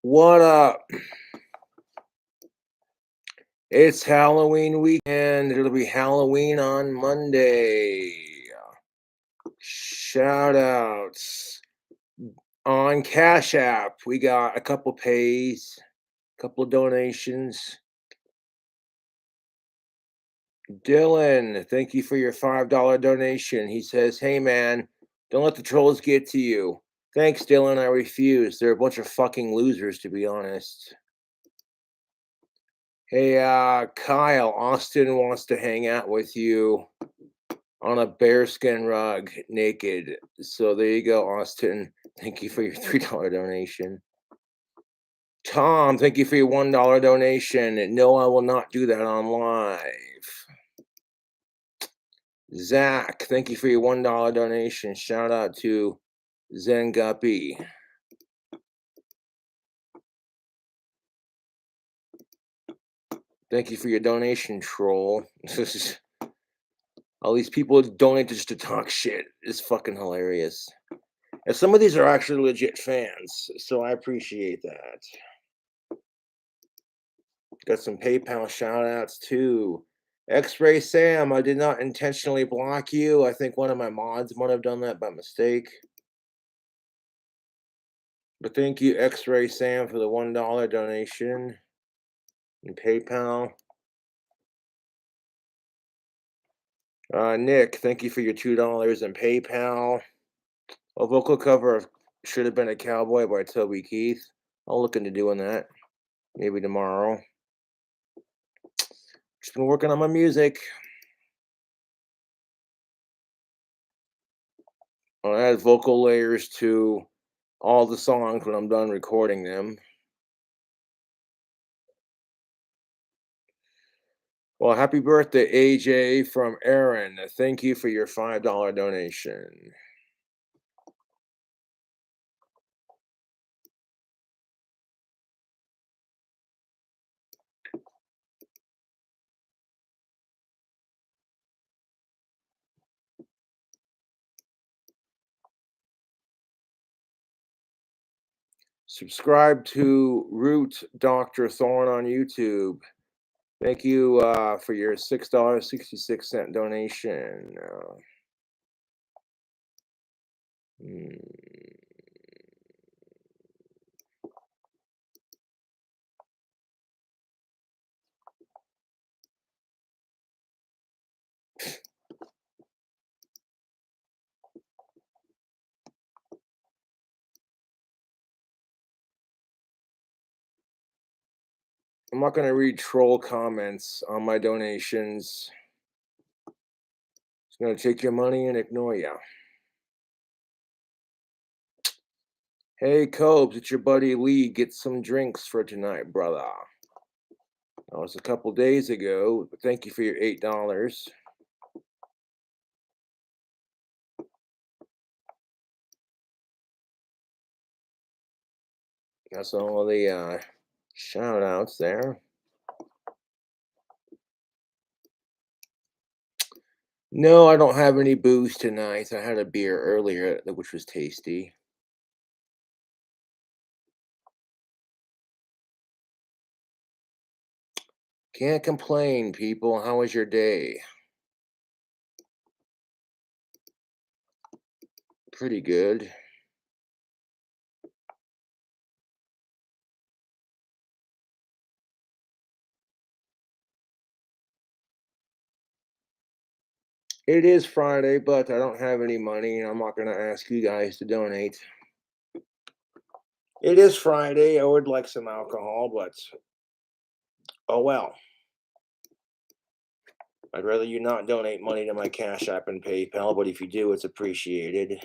What up? It's Halloween weekend. It'll be Halloween on Monday. Shout outs on Cash App. We got a couple pays, a couple donations. Dylan, thank you for your $5 donation. He says, "Hey man, don't let the trolls get to you." Thanks, Dylan. I refuse. They're a bunch of fucking losers, to be honest. Hey, Kyle, Austin wants to hang out with you on a bearskin rug naked. So there you go, Austin. Thank you for your $3 donation. Tom, thank you for your $1 donation. No, I will not do that on live. Zach, thank you for your $1 donation. Shout out to Zen Guppy. Thank you for your donation, troll. All these people donate just to talk shit. It's fucking hilarious. And some of these are actually legit fans, so I appreciate that. Got some PayPal shout outs too. X-Ray Sam, I did not intentionally block you. I think one of my mods might have done that by mistake. But thank you, X-Ray Sam, for the $1 donation in PayPal. Nick, thank you for your $2 in PayPal. A vocal cover of Should Have Been a Cowboy by Toby Keith. I'll look into doing that. Maybe tomorrow. Just been working on my music. I'll add vocal layers to all the songs when I'm done recording them. Well, happy birthday, AJ from Aaron. Thank you for your $5 donation. Subscribe to Root Dr. Thorn on YouTube. Thank you for your $6.66 donation. I'm not going to read troll comments on my donations. It's going to take your money and ignore you. Hey, Cobes, it's your buddy Lee. Get some drinks for tonight, brother. That was a couple days ago, but thank you for your $8. That's all the shout outs there. No, I don't have any booze tonight. I had a beer earlier, which was tasty. Can't complain, people. How was your day? Pretty good. It is Friday, but I don't have any money, and I'm not going to ask you guys to donate. It is Friday. I would like some alcohol, but oh well. I'd rather you not donate money to my Cash App and PayPal, but if you do, it's appreciated.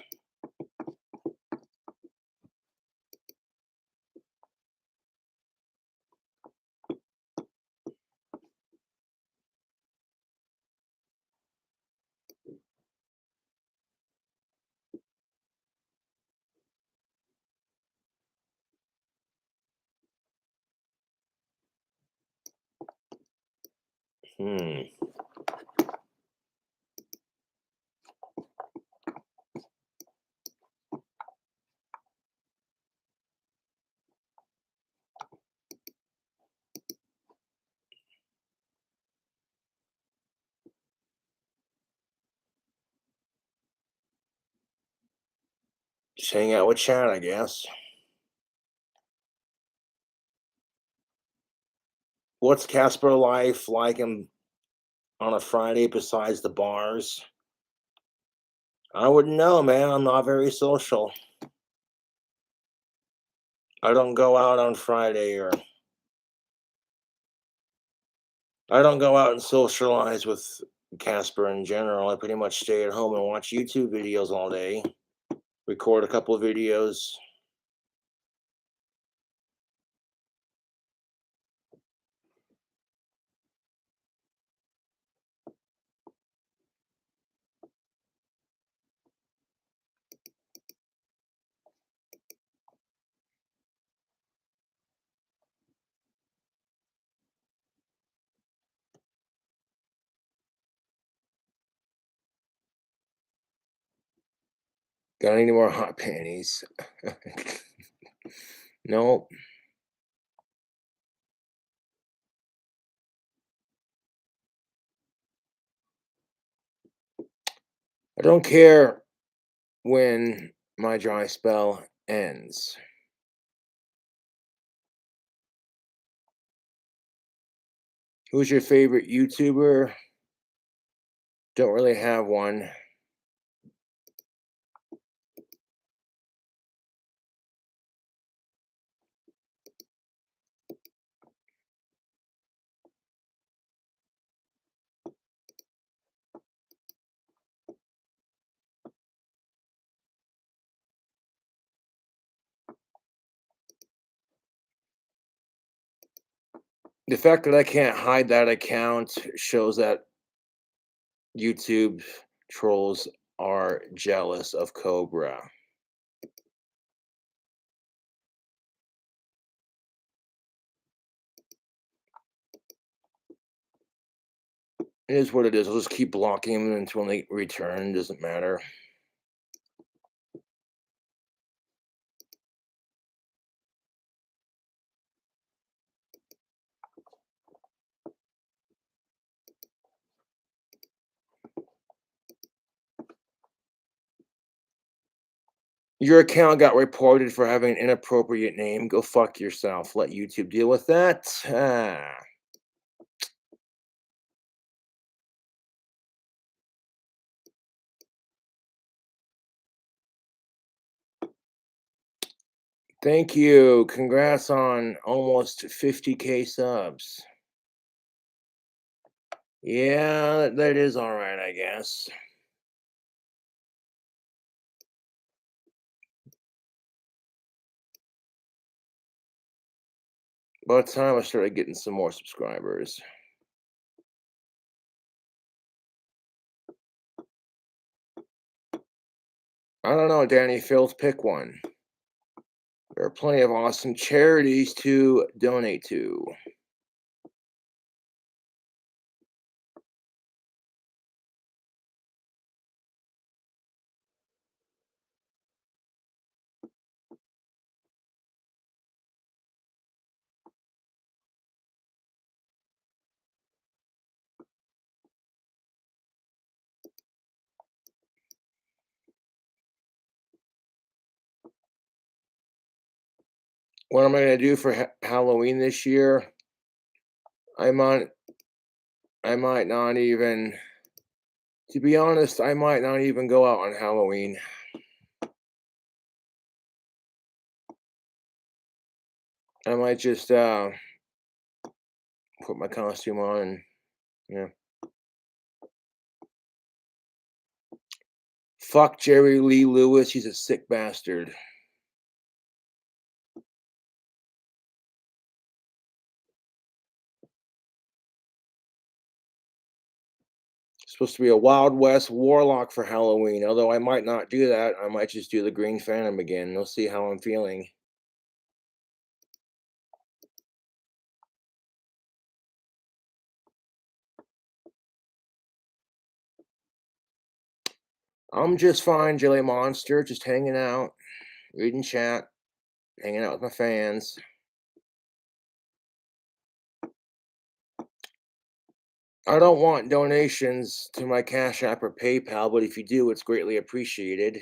Just hang out with chat, I guess. What's Casper life like on a Friday besides the bars? I wouldn't know, man. I'm not very social. I don't go out on Friday, or I don't go out and socialize with Casper in general. I pretty much stay at home and watch YouTube videos all day, record a couple of videos. Got any more hot panties? Nope. I don't care when my dry spell ends. Who's your favorite YouTuber? Don't really have one. The fact that I can't hide that account shows that YouTube trolls are jealous of Cobra. It is what it is. I'll just keep blocking them until they return. Doesn't matter. Your account got reported for having an inappropriate name. Go fuck yourself. Let YouTube deal with that. Ah. Thank you. Congrats on almost 50K subs. Yeah, that is all right, I guess. About time I started getting some more subscribers. I don't know, Danny Fields, pick one. There are plenty of awesome charities to donate to. What am I going to do for Halloween this year? I might, I might not even, to be honest, I might not even go out on Halloween. I might just put my costume on and, yeah. Fuck Jerry Lee Lewis. He's a sick bastard. Supposed to be a Wild West warlock for Halloween. Although I might not do that. I might just do the Green Phantom again. We'll see how I'm feeling. I'm just fine, Jelly Monster. Just hanging out, reading chat, hanging out with my fans. I don't want donations to my Cash App or PayPal, but if you do, it's greatly appreciated.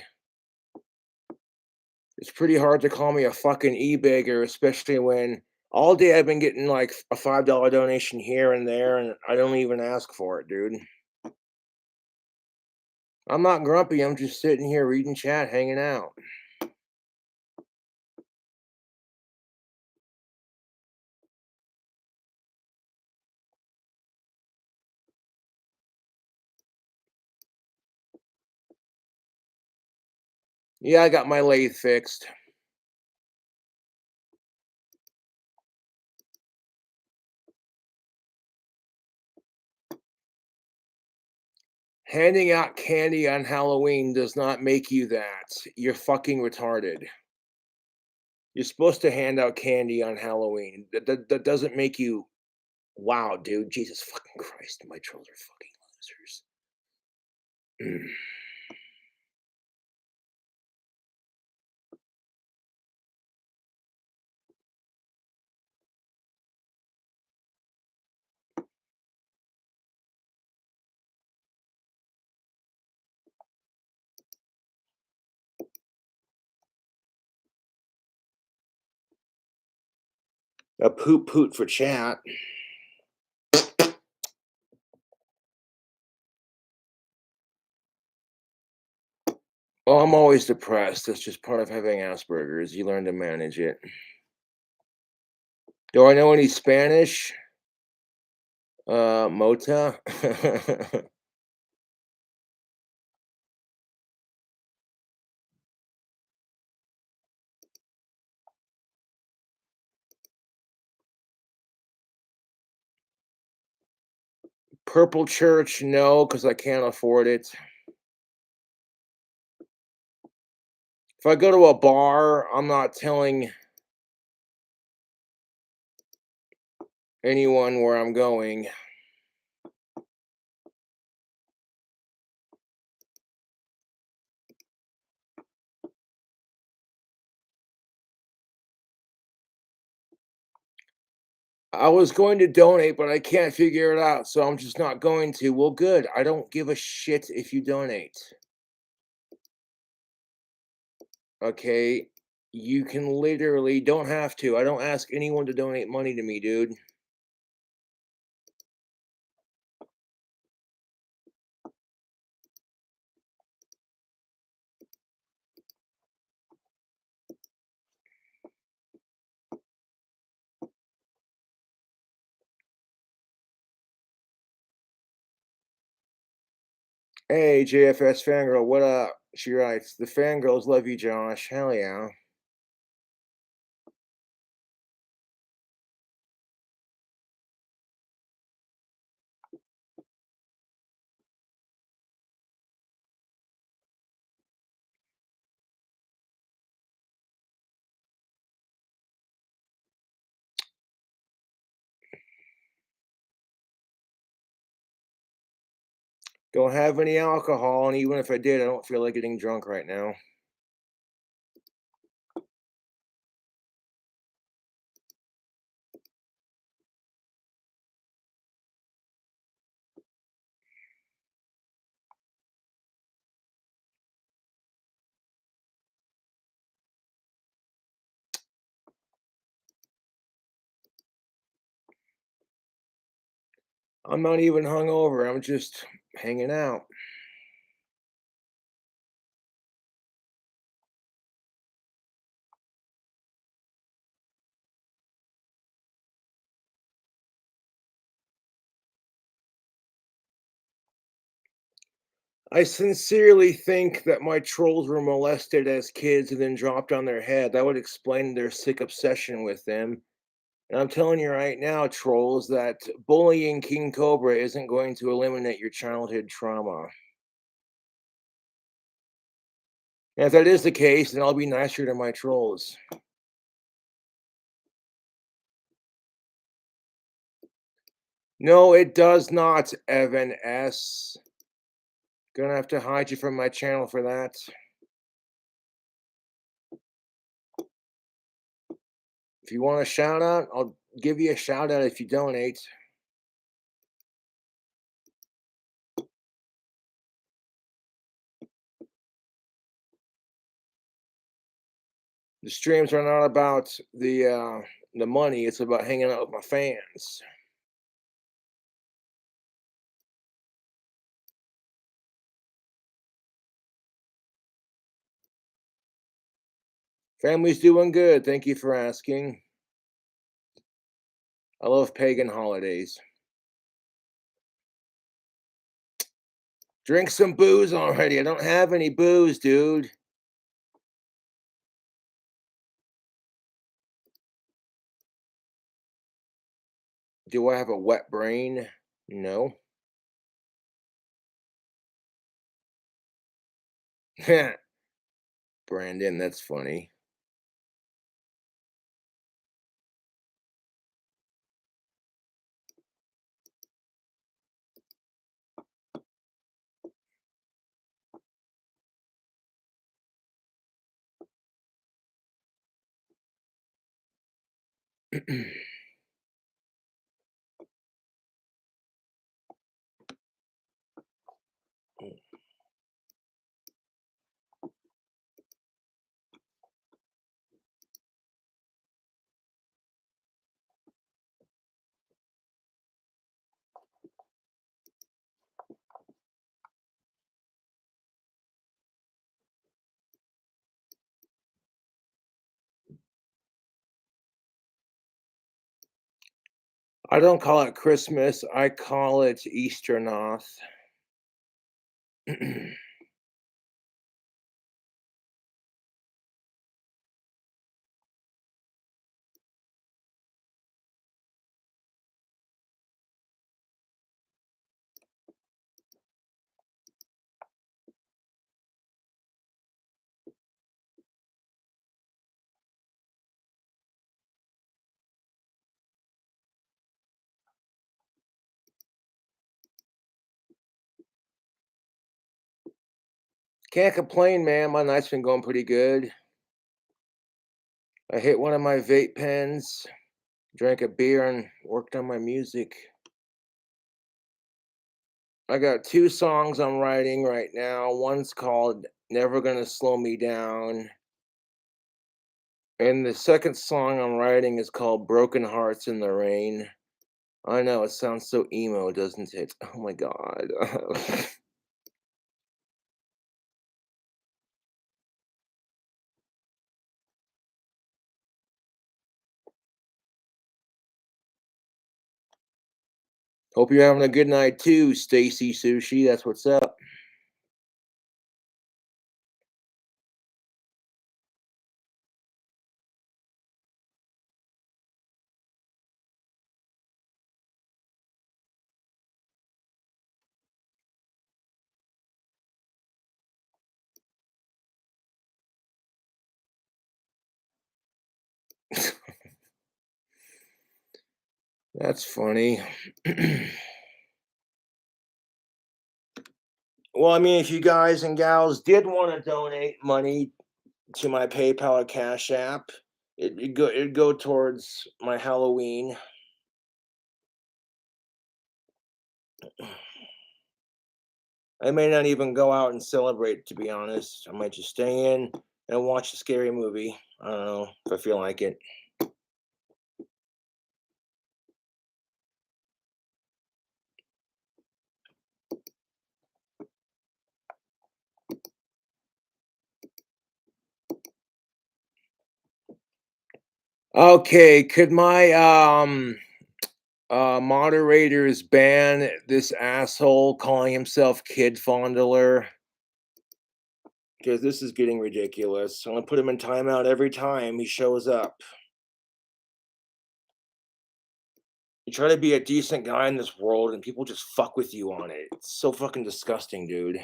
It's pretty hard to call me a fucking e-beggar, especially when all day I've been getting like a $5 donation here and there, and I don't even ask for it, dude. I'm not grumpy. I'm just sitting here reading chat, hanging out. Yeah, I got my lathe fixed. Handing out candy on Halloween does not make you that. You're fucking retarded. You're supposed to hand out candy on Halloween. That doesn't make you. Wow, dude. Jesus fucking Christ. My trolls are fucking losers. A poot poot for chat. Well, I'm always depressed. That's just part of having Asperger's. You learn to manage it. Do I know any Spanish? Mota? Purple Church? No, because I can't afford it. If I go to a bar, I'm not telling anyone where I'm going. I was going to donate, but I can't figure it out, so I'm just not going to. Well, good. I don't give a shit if you donate. Okay? You can literally don't have to. I don't ask anyone to donate money to me, dude. Hey, JFS Fangirl, what up? She writes, the fangirls love you, Josh. Hell yeah. Don't have any alcohol, and even if I did, I don't feel like getting drunk right now. I'm not even hungover. I'm just hanging out. I sincerely think that my trolls were molested as kids and then dropped on their head. That would explain their sick obsession with them. And I'm telling you right now, trolls, that bullying King Cobra isn't going to eliminate your childhood trauma. And if that is the case, then I'll be nicer to my trolls. No, it does not, Evan S. Gonna have to hide you from my channel for that. If you want a shout out, I'll give you a shout out if you donate. The streams are not about the money, it's about hanging out with my fans. Family's doing good, thank you for asking. I love pagan holidays. Drink some booze already. I don't have any booze, dude. Do I have a wet brain? No. Brandon, that's funny. I don't call it Christmas. I call it Easternoth. Can't complain, man. My night's been going pretty good. I hit one of my vape pens, drank a beer, and worked on my music. I got two songs I'm writing right now. One's called Never Gonna Slow Me Down. And the second song I'm writing is called Broken Hearts in the Rain. I know it sounds so emo, doesn't it? Oh my god. Hope you're having a good night too, Stacy Sushi. That's what's up. That's funny. Well, I mean, if you guys and gals did want to donate money to my PayPal or Cash App, it'd go towards my Halloween. I may not even go out and celebrate, to be honest. I might just stay in and watch a scary movie. I don't know if I feel like it. Okay, could my moderators ban this asshole calling himself Kid Fondler? Because this is getting ridiculous. I'm gonna put him in timeout every time he shows up. You try to be a decent guy in this world and people just fuck with you on it. It's so fucking disgusting, dude.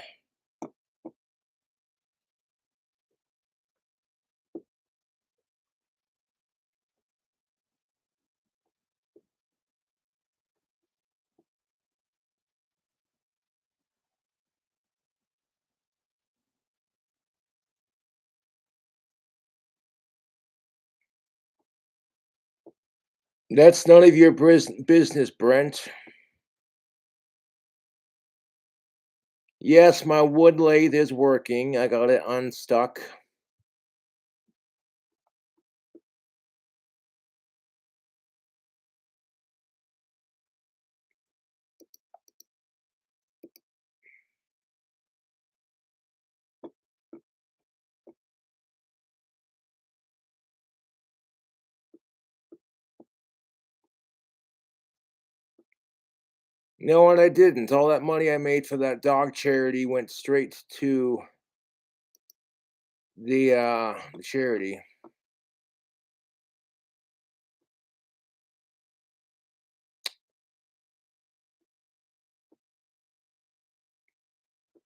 That's none of your business, Brent. Yes, my wood lathe is working. I got it unstuck. No, and I didn't. All that money I made for that dog charity went straight to the charity.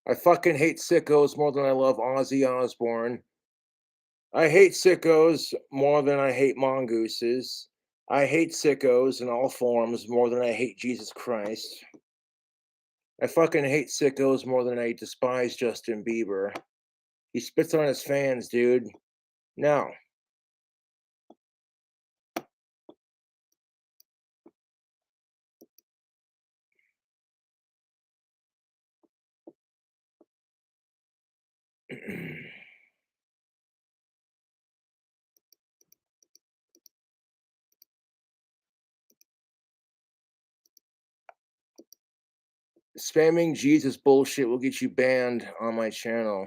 I fucking hate sickos more than I love Ozzy Osbourne. I hate sickos more than I hate mongooses. I hate sickos in all forms more than I hate Jesus Christ. I fucking hate sickos more than I despise Justin Bieber. He spits on his fans, dude. No. Spamming Jesus bullshit will get you banned on my channel.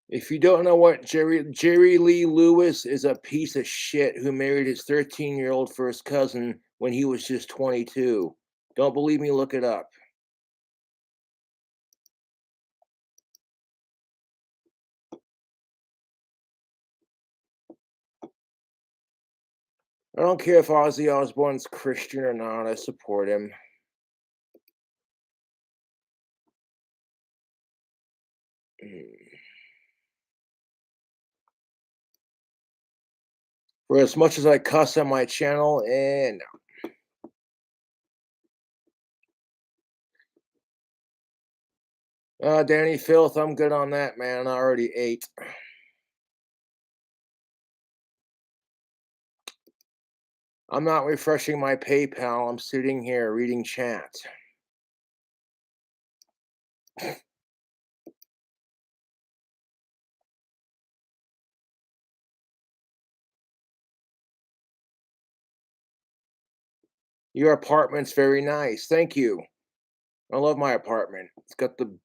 If you don't know what Jerry Lee Lewis is a piece of shit who married his 13-year-old first cousin when he was just 22. Don't believe me? Look it up. I don't care if Ozzy Osbourne's Christian or not. I support him. For as much as I cuss on my channel, and Danny Filth, I'm good on that, man. I already ate. I'm not refreshing my PayPal. I'm sitting here reading chat. Your apartment's very nice. Thank you. I love my apartment. It's got the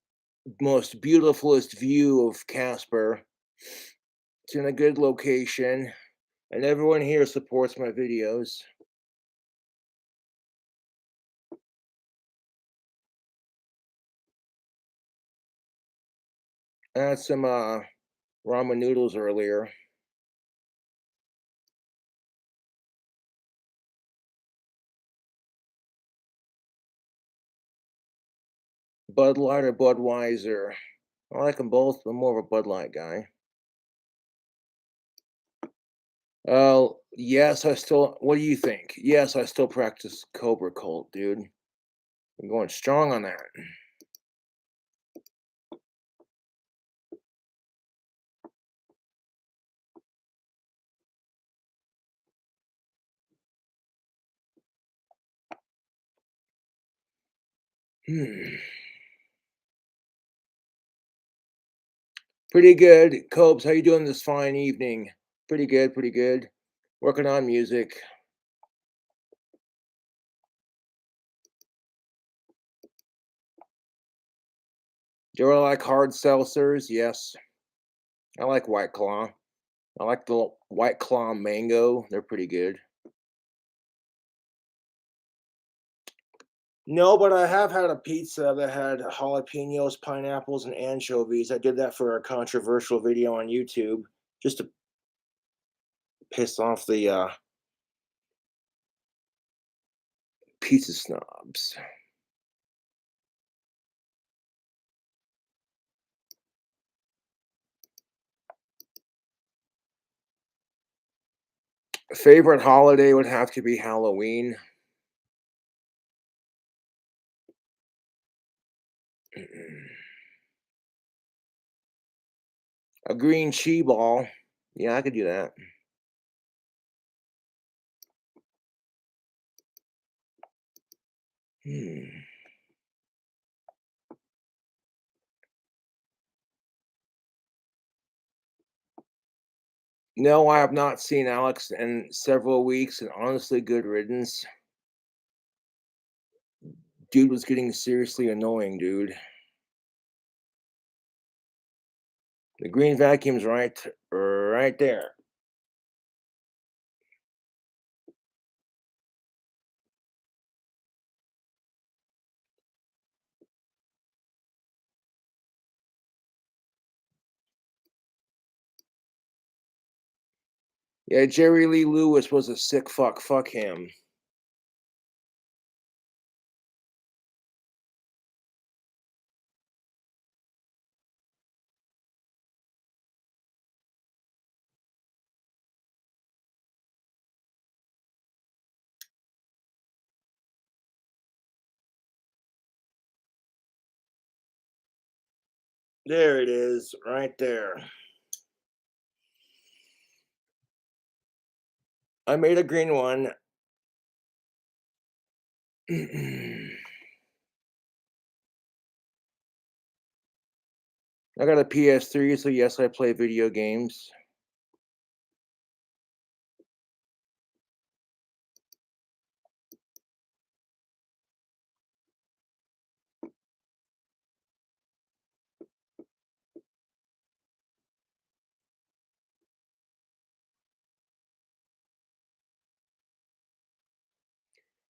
most beautifulest view of Casper. It's in a good location, and everyone here supports my videos. I had some ramen noodles earlier. Bud Light or Budweiser? I like them both, but I'm more of a Bud Light guy. Yes, I still. What do you think? Yes, I still practice Cobra Cult, dude. I'm going strong on that. Hmm. Pretty good, Cobes. How you doing this fine evening? Pretty good, pretty good. Working on music. Do I like hard seltzers? Yes. I like White Claw. I like the White Claw mango. They're pretty good. No, but I have had a pizza that had jalapenos, pineapples, and anchovies. I did that for a controversial video on YouTube just to piss off the pizza snobs. Favorite holiday would have to be Halloween. A green chi ball. Yeah, I could do that. Hmm. No, I have not seen Alex in several weeks, and honestly, good riddance. Dude was getting seriously annoying, dude. The green vacuum's right there. Yeah, Jerry Lee Lewis was a sick fuck. Fuck him. There it is, right there. I made a green one. I got a PS3, so yes, I play video games.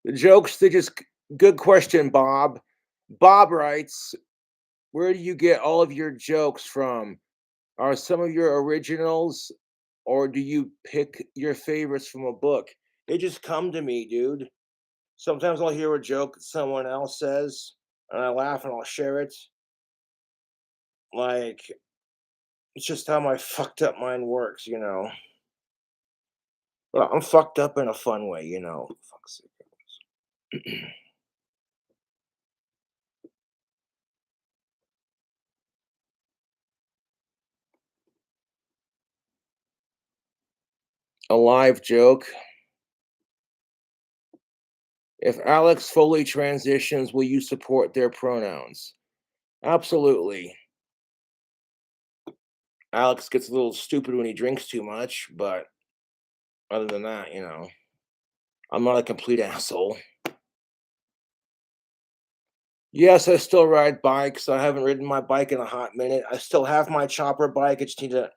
The jokes, they just good question, Bob. Bob writes, where do you get all of your jokes from? Are some of your originals, or do you pick your favorites from a book? They just come to me, dude. Sometimes I'll hear a joke that someone else says, and I laugh and I'll share it. Like, it's just how my fucked up mind works, you know. But I'm fucked up in a fun way, you know. Fuck's sake. A live joke. If Alex fully transitions, will you support their pronouns? Absolutely. Alex gets a little stupid when he drinks too much, but other than that, you know, I'm not a complete asshole. Yes, I still ride bikes. I haven't ridden my bike in a hot minute. I still have my chopper bike. I just need to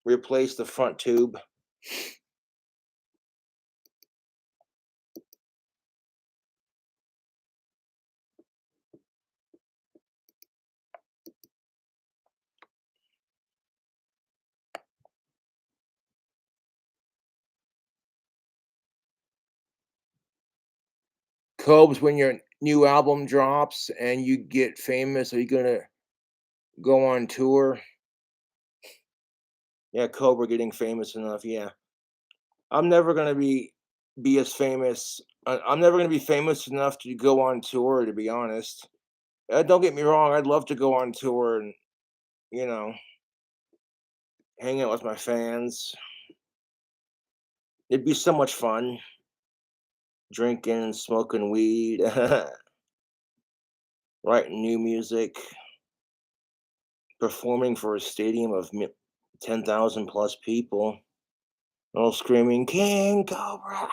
replace the front tube. Cobes, when your new album drops and you get famous, are you gonna go on tour? Yeah, Cobra getting famous enough. Yeah, I'm never gonna be as famous. I'm never gonna be famous enough to go on tour. To be honest, don't get me wrong. I'd love to go on tour and you know hang out with my fans. It'd be so much fun drinking, smoking weed, writing new music, performing for a stadium of 10,000 plus people, all screaming King Cobra.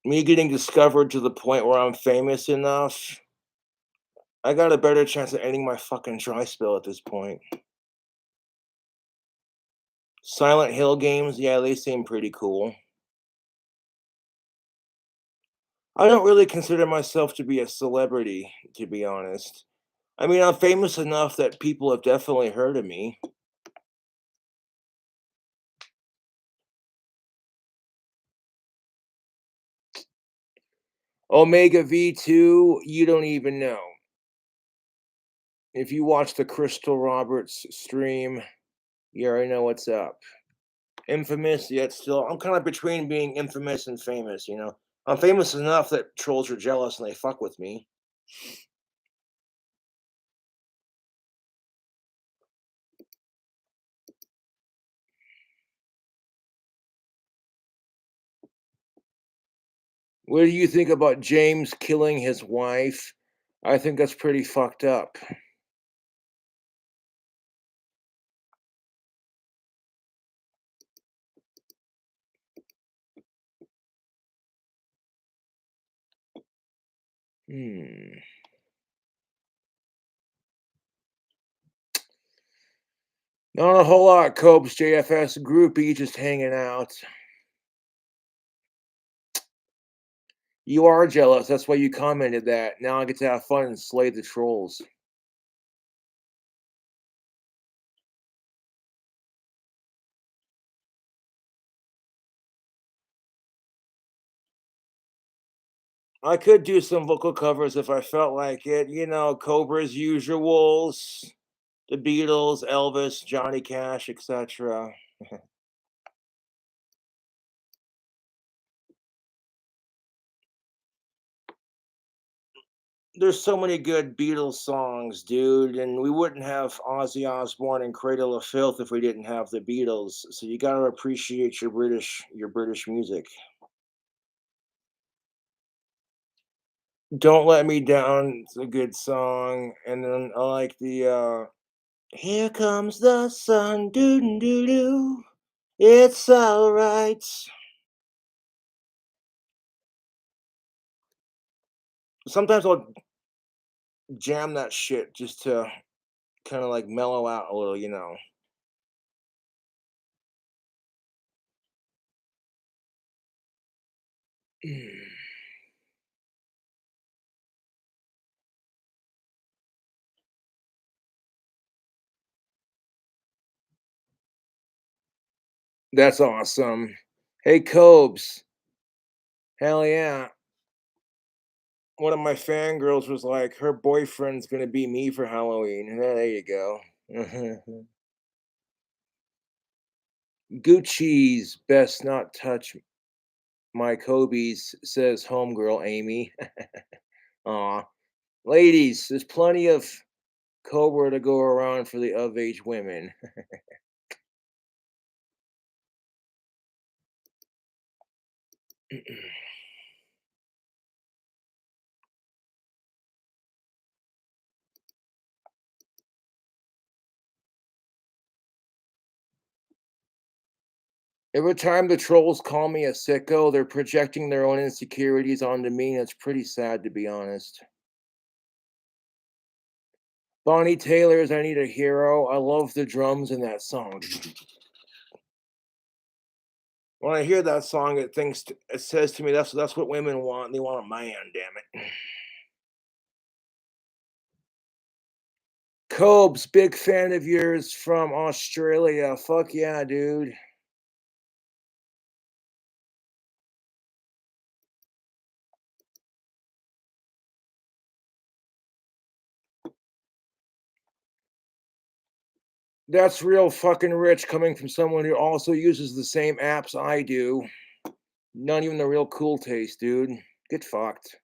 Me getting discovered to the point where I'm famous enough, I got a better chance of ending my fucking dry spell at this point. Silent Hill games, yeah, they seem pretty cool. I don't really consider myself to be a celebrity, to be honest. I mean, I'm famous enough that people have definitely heard of me. Omega V2, you don't even know. If you watch the Crystal Roberts stream, you already know what's up. Infamous, yet still, I'm kind of between being infamous and famous, you know. I'm famous enough that trolls are jealous and they fuck with me. What do you think about James killing his wife? I think that's pretty fucked up. Hmm. Not a whole lot, Copes JFS groupie just hanging out. You are jealous. That's why you commented that. Now I get to have fun and slay the trolls. I could do some vocal covers if I felt like it. You know, Cobra's usuals, the Beatles, Elvis, Johnny Cash, etc. There's so many good Beatles songs, dude, and we wouldn't have Ozzy Osbourne and Cradle of Filth if we didn't have the Beatles. So you got to appreciate your British music. Don't Let Me Down, it's a good song, and then I like the Here Comes the Sun, doo doo doo doo. It's all right. Sometimes I'll jam that shit just to kind of like mellow out a little, you know. That's awesome. Hey, Cobes. Hell yeah. One of my fangirls was like, her boyfriend's gonna be me for Halloween. There you go. Gucci's best not touch my Kobe's, says homegirl Amy. Aw. Ladies, there's plenty of Cobra to go around for the of age women. Every time the trolls call me a sicko, they're projecting their own insecurities onto me, and it's pretty sad to be honest. Bonnie Taylor's I Need a Hero. I love the drums in that song. When I hear that song, it says to me that's what women want. They want a man, damn it. Cobes, big fan of yours from Australia. Fuck yeah, dude. That's real fucking rich coming from someone who also uses the same apps I do. Not even the real cool taste, dude. Get fucked.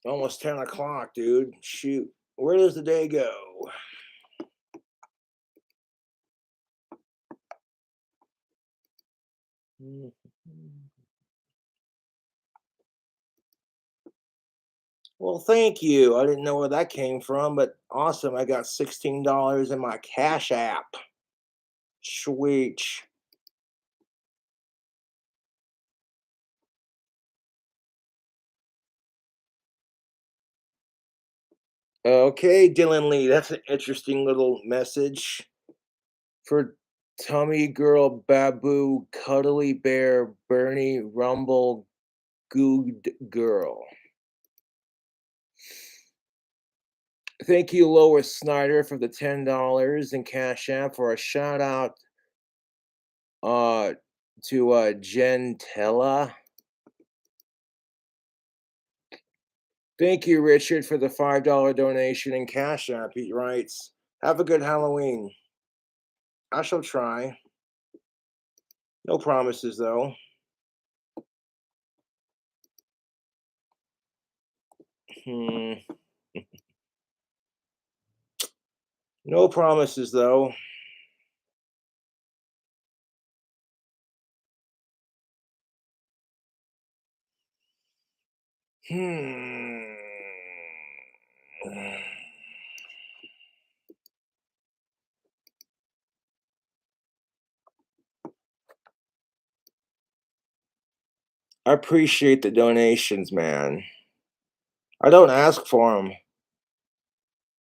Almost 10 o'clock, dude. Shoot. Where does the day go? Well, thank you. I didn't know where that came from, but awesome. I got $16 in my Cash App. Sweet. Okay, Dylan Lee. That's an interesting little message for Tummy Girl, Babu, Cuddly Bear, Bernie, Rumble, Good Girl. Thank you, Lois Snyder, for the $10 in Cash App for a shout out uh to Gentella. Thank you, Richard, for the $5 donation in Cash App. He writes, have a good Halloween. I shall try. No promises though. Hmm. No promises though. Hmm. I appreciate the donations, man. I don't ask for them.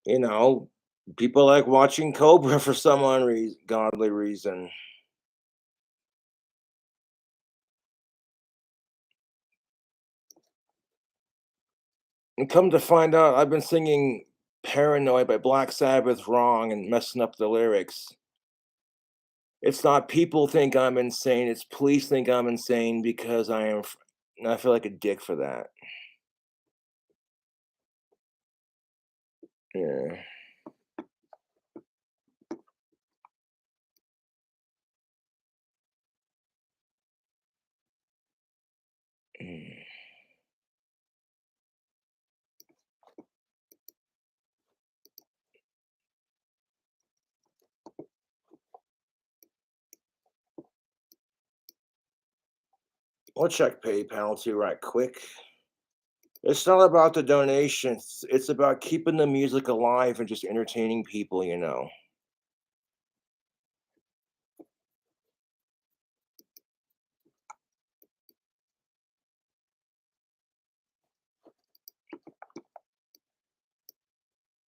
You know, people like watching Cobra for some ungodly reason. And come to find out, I've been singing Paranoid by Black Sabbath wrong and messing up the lyrics. It's not people think I'm insane, it's police think I'm insane because and I feel like a dick for that. Yeah. Mm. I'll check PayPal too right quick. It's not about the donations, it's about keeping the music alive and just entertaining people, you know.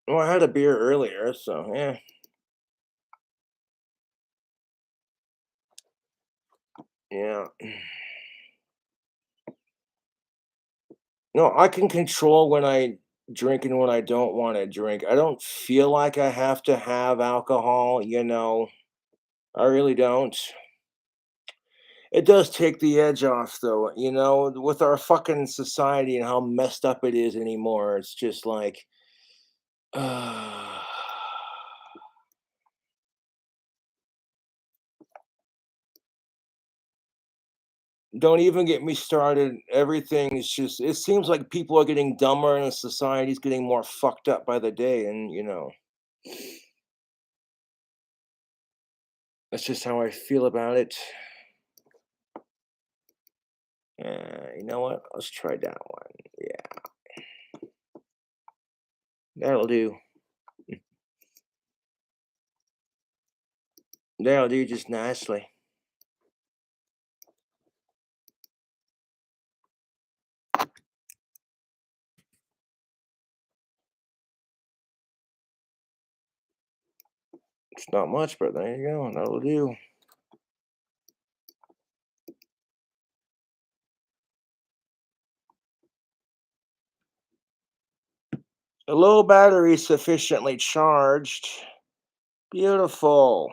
Well, I had a beer earlier, so yeah. Yeah. No, I can control when I drink and when I don't wanna drink. I don't feel like I have to have alcohol, you know. I really don't. It does take the edge off though, you know, with our fucking society and how messed up it is anymore. It's just like, don't even get me started. Everything is just, it seems like people are getting dumber and society's getting more fucked up by the day. And, you know, that's just how I feel about it. You know what? Let's try that one. Yeah, that'll do. That'll do just nicely. It's not much, but there you go. That'll do. A low battery sufficiently charged. Beautiful.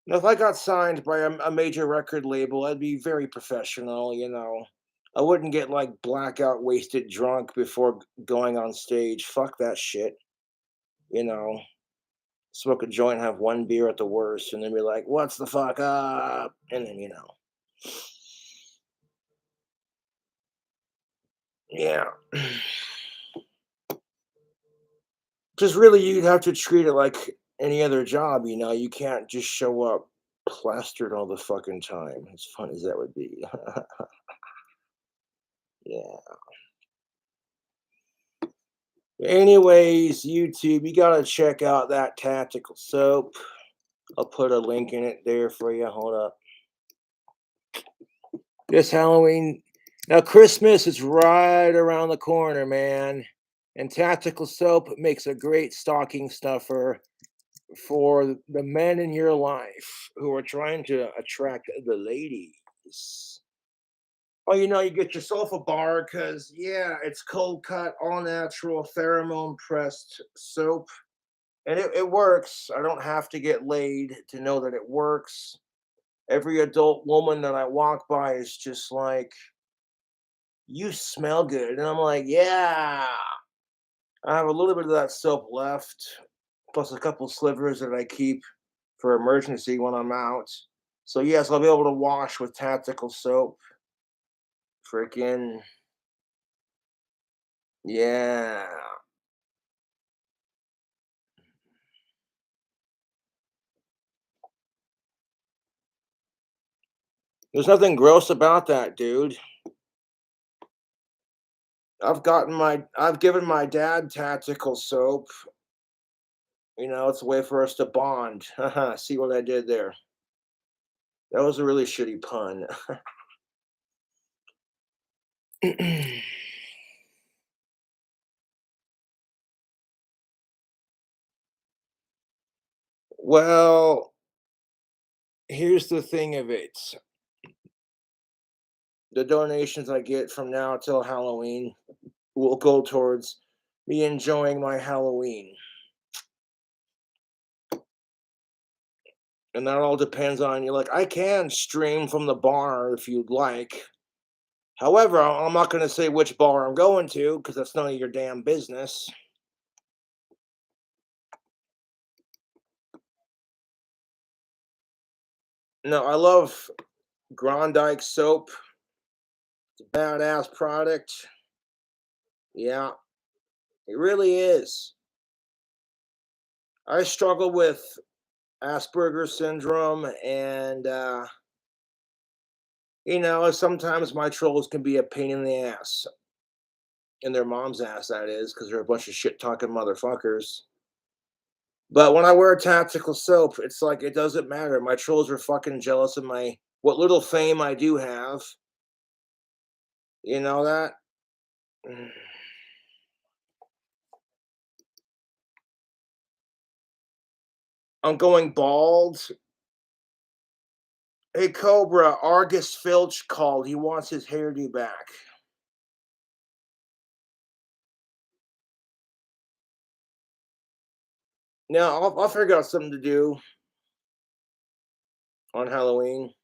Now, if I got signed by a major record label, I'd be very professional, you know. I wouldn't get like blackout wasted drunk before going on stage. Fuck that shit, you know. Smoke a joint, have one beer at the worst, and then be like, what's the fuck up? And then, you know. Yeah. Just really, you'd have to treat it like any other job, you know. You can't just show up plastered all the fucking time, as fun as that would be. Yeah. Anyways, YouTube, you gotta check out that tactical soap. I'll put a link in it there for you. Hold up. This Halloween, now Christmas is right around the corner, man. And tactical soap makes a great stocking stuffer for the men in your life who are trying to attract the ladies. Oh, you know, you get yourself a bar because, yeah, it's cold cut, all natural, pheromone pressed soap. And it works. I don't have to get laid to know that it works. Every adult woman that I walk by is just like, you smell good. And I'm like, yeah, I have a little bit of that soap left, plus a couple slivers that I keep for emergency when I'm out. So, yes, I'll be able to wash with tactical soap. Freaking, yeah. There's nothing gross about that, dude. I've given my dad tactical soap. You know, it's a way for us to bond. Haha, see what I did there? That was a really shitty pun. Well, here's the thing of it. The donations I get from now till Halloween will go towards me enjoying my Halloween. And that all depends on you. Like, I can stream from the bar if you'd like. However, I'm not going to say which bar I'm going to because that's none of your damn business. No, I love Grondike soap. It's a badass product. Yeah, it really is. I struggle with Asperger's syndrome, and sometimes my trolls can be a pain in the ass, in their mom's ass, that is, because they're a bunch of shit talking motherfuckers. But when I wear tactical soap, it's like it doesn't matter. My trolls are fucking jealous of my what little fame I do have. You know that? I'm going bald. Hey Cobra, Argus Filch called. He wants his hairdo back. Now I'll figure out something to do on Halloween.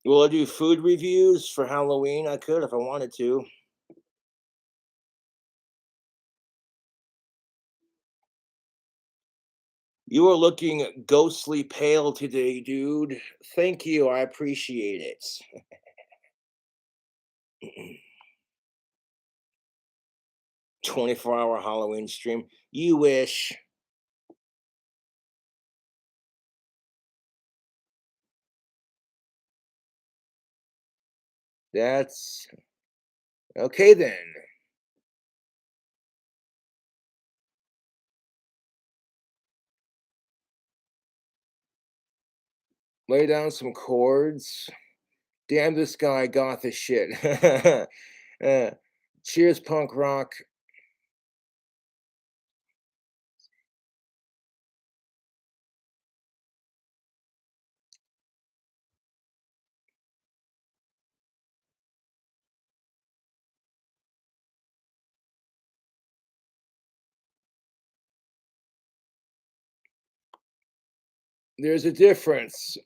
Will I do food reviews for Halloween? I could if I wanted to. You are looking ghostly pale today, dude. Thank you. I appreciate it. 24-hour Halloween stream. You wish. That's okay then. Lay down some chords. Damn, this guy got the shit. uh, cheers, punk rock. There's a difference.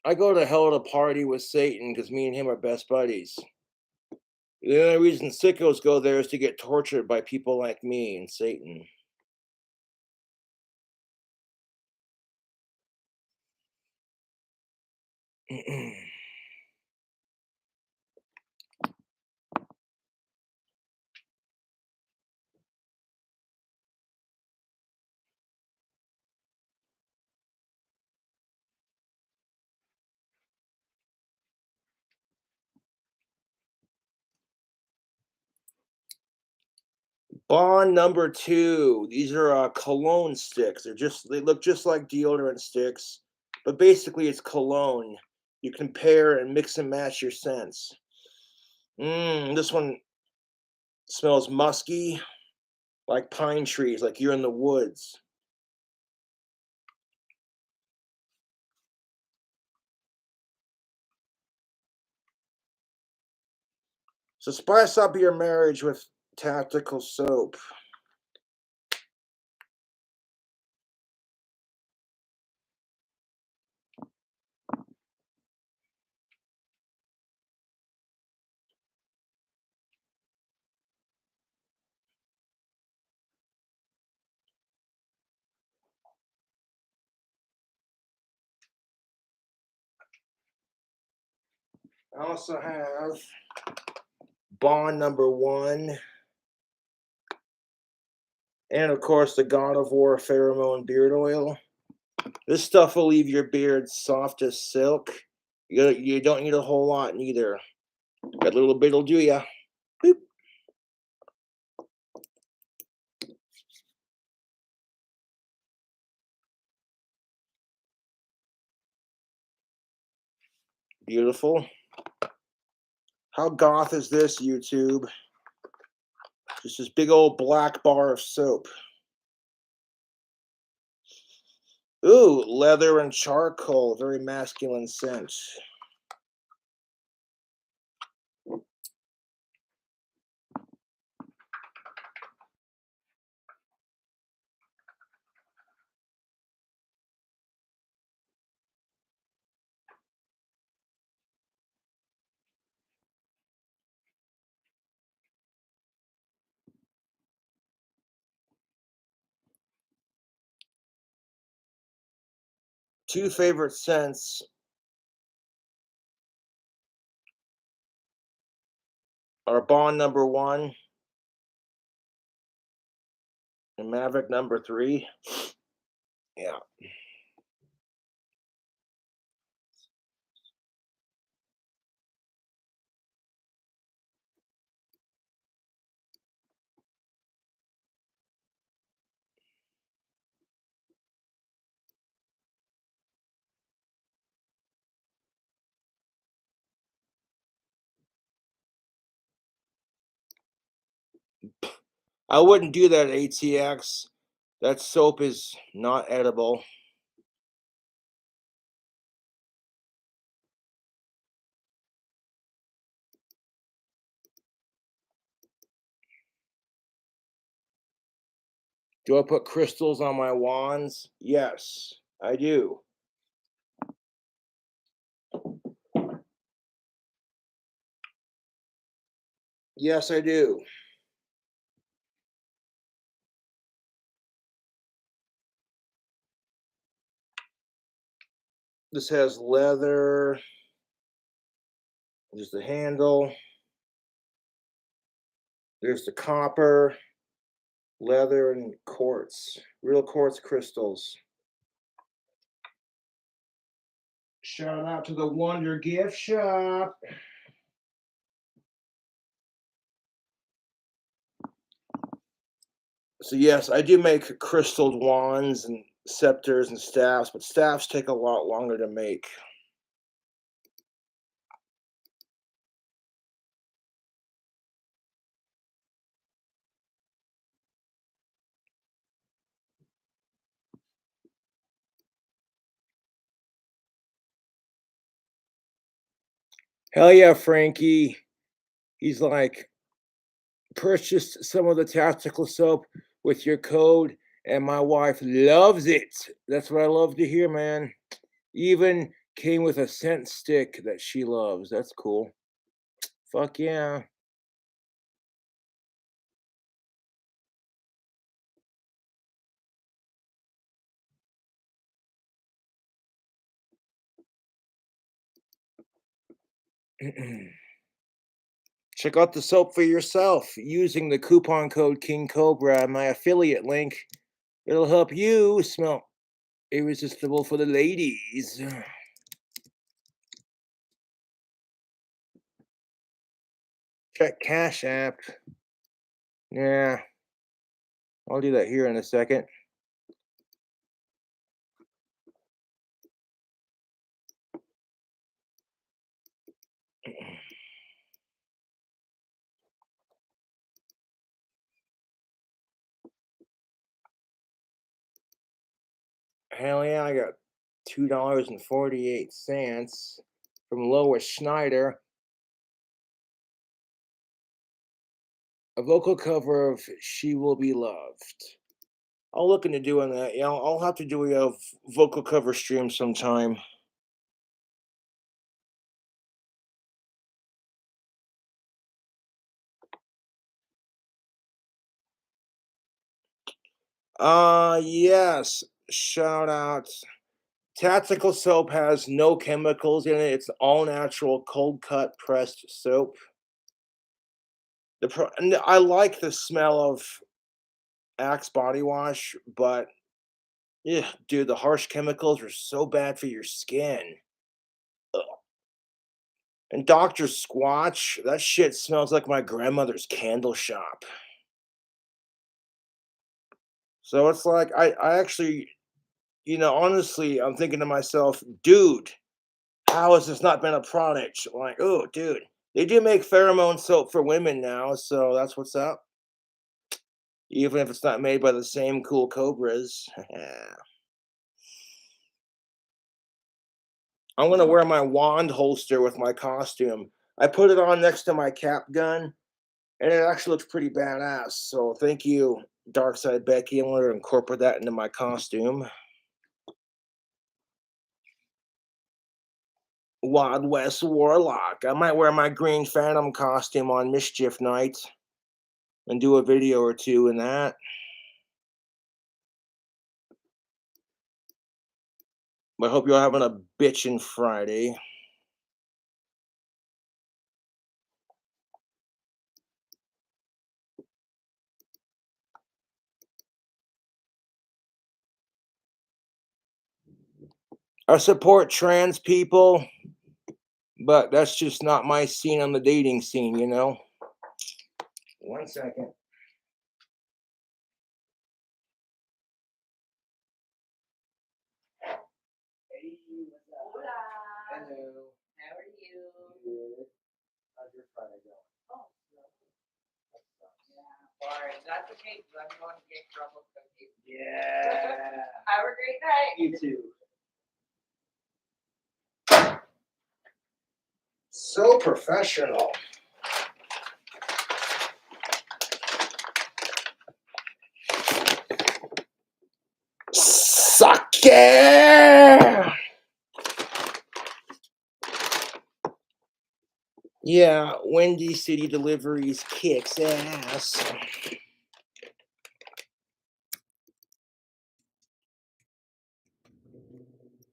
I go to hell to party with Satan because me and him are best buddies. The only reason sickos go there is to get tortured by people like me and Satan. Bond number two. These are cologne sticks. They look just like deodorant sticks, but basically it's cologne. You compare and mix and match your scents. This one smells musky, like pine trees, like you're in the woods. So spice up your marriage with tactical soap. I also have Bond number one, and of course the God of War pheromone beard oil. This stuff will leave your beard soft as silk. You don't need a whole lot neither. Got a little bit'll do ya. Boop. Beautiful. How goth is this, YouTube? Just this big old black bar of soap. Ooh, leather and charcoal. Very masculine scent. Two favorite scents are Bond #1 and Maverick #3. Yeah. I wouldn't do that, ATX. That soap is not edible. Do I put crystals on my wands? Yes, I do. Yes, I do. This has leather. There's the handle. There's the copper, leather, and quartz. Real quartz crystals. Shout out to the Wonder Gift Shop. So yes, I do make crystalled wands and scepters and staffs, but staffs take a lot longer to make. Hell yeah, Frankie. He's like, purchased some of the tactical soap with your code, and my wife loves it. That's what I love to hear, man. Even came with a scent stick that she loves. That's cool. Fuck yeah. Check out the soap for yourself using the coupon code KingCobra, my affiliate link. It'll help you smell irresistible for the ladies. Check Cash App. Yeah, I'll do that here in a second. Hell yeah, I got $2.48 from Lois Schneider. A vocal cover of She Will Be Loved. I'll look into doing that. Yeah, I'll have to do a vocal cover stream sometime. Yes. Shout out. Tactical soap has no chemicals in it. It's all natural, cold cut pressed soap. And I like the smell of Axe body wash, but yeah, dude, the harsh chemicals are so bad for your skin. Ugh. And Dr. Squatch, that shit smells like my grandmother's candle shop. So it's like I actually, honestly, I'm thinking to myself, dude, how has this not been a product? Like, oh, dude, they do make pheromone soap for women now, so that's what's up. Even if it's not made by the same cool cobras. I'm gonna wear my wand holster with my costume. I put it on next to my cap gun, and it actually looks pretty badass. So thank you, Darkside Becky. I'm gonna incorporate that into my costume. Wild West Warlock. I might wear my Green Phantom costume on Mischief Night and do a video or two in that. But I hope you're having a bitchin' Friday. I support trans people, but that's just not my scene on the dating scene, you know? 1 second. Hey, what's up? Hola. Hello. How are you? Good. How's your Friday going? Oh, that sucks. Yeah, boring. That's okay, because I'm going to get crumble cookies. Yeah. Have a great night. You too. So professional. Suck it! Yeah, Windy City Deliveries kicks ass.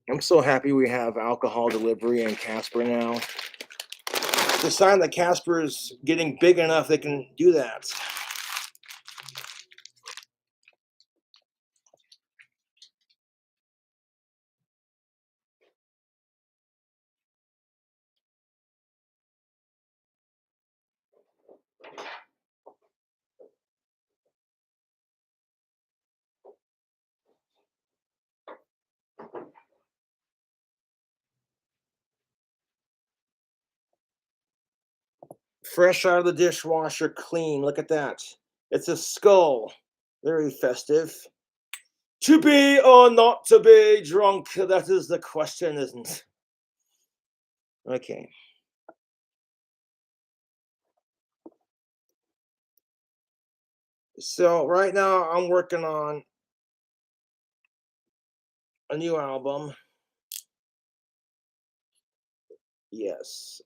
I'm so happy we have alcohol delivery in Casper now. It's a sign that Casper is getting big enough they can do that. Fresh out of the dishwasher, clean. Look at that. It's a skull. Very festive. To be or not to be drunk? That is the question, isn't it? Okay. So right now I'm working on a new album. Yes.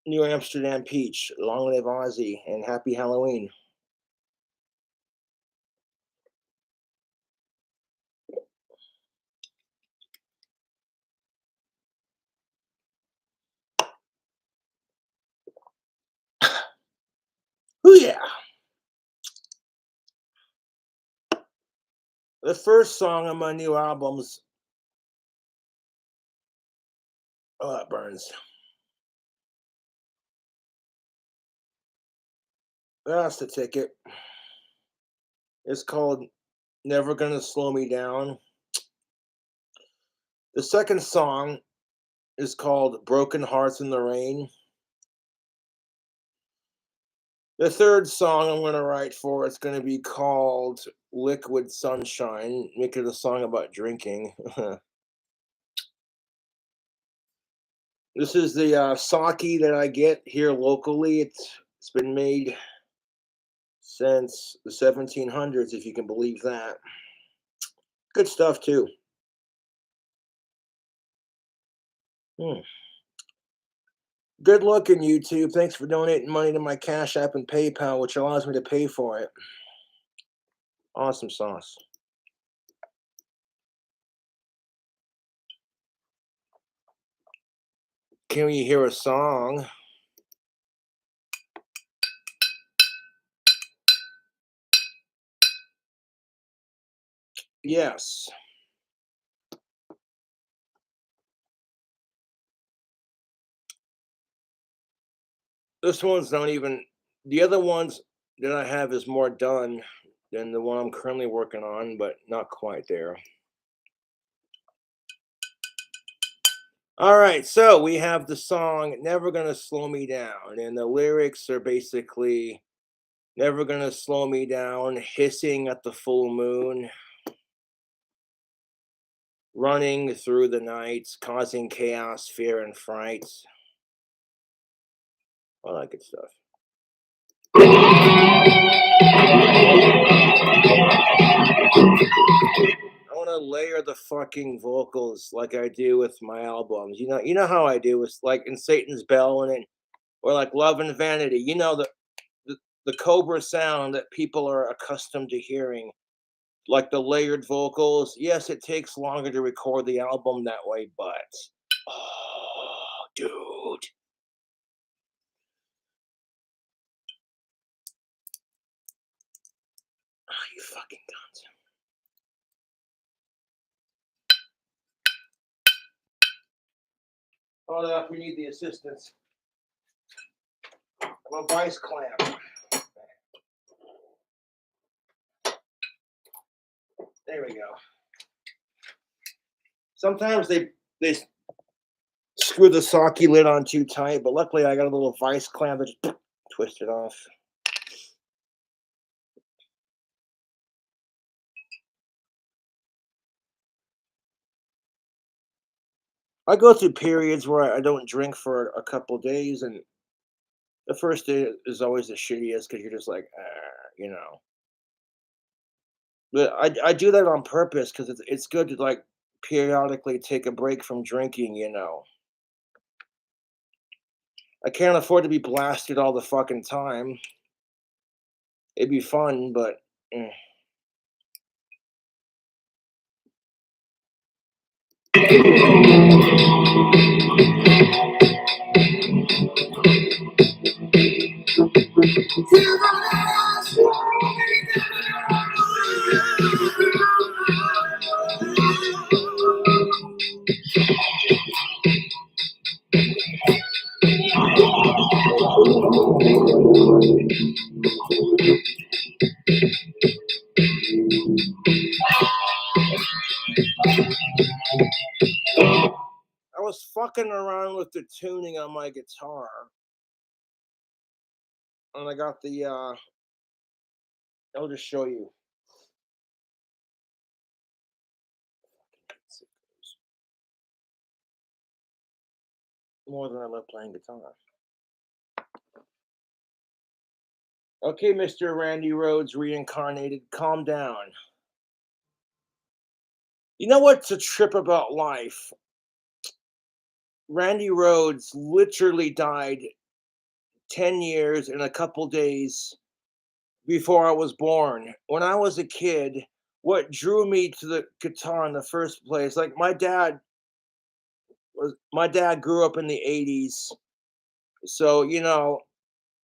New Amsterdam Peach. Long live Ozzy and happy Halloween. Oh yeah. The first song on my new album's oh that burns. That's the ticket. It's called Never Gonna Slow Me Down. The second song is called Broken Hearts in the Rain. The third song I'm going to write for it's going to be called Liquid Sunshine. Make it a song about drinking. This is the sake that I get here locally. It's been made since the 1700s, if you can believe that. Good stuff too. Hmm. Good looking, YouTube. Thanks for donating money to my Cash App and PayPal, which allows me to pay for it. Awesome sauce. Can we hear a song? Yes. This one's not even, the other ones that I have is more done than the one I'm currently working on, but not quite there. All right, so we have the song Never Gonna Slow Me Down, and the lyrics are basically never gonna slow me down, hissing at the full moon, running through the nights, causing chaos, fear, and fright. All that good stuff. I want to layer the fucking vocals like I do with my albums. You know how I do with like in Satan's Bell or like Love and Vanity. You know the Cobra sound that people are accustomed to hearing, like the layered vocals. Yes, it takes longer to record the album that way, but oh, dude. Oh, you fucking guns. Hold up, we need the assistance. A vice clamp. There we go. Sometimes they screw the socky lid on too tight, but luckily I got a little vice clamp that just twist it off. I go through periods where I don't drink for a couple days, and the first day is always the shittiest because you're just like, you know. But I do that on purpose because it's good to like periodically take a break from drinking, you know. I can't afford to be blasted all the fucking time. It'd be fun, but I was fucking around with the tuning on my guitar, and I got the I'll just show you. More than I love playing guitar. Okay, Mr. Randy Rhodes reincarnated, calm down. You know what's a trip about life? Randy Rhodes literally died 10 years and a couple days before I was born. When I was a kid, what drew me to the guitar in the first place, like my dad grew up in the 80s. So, you know,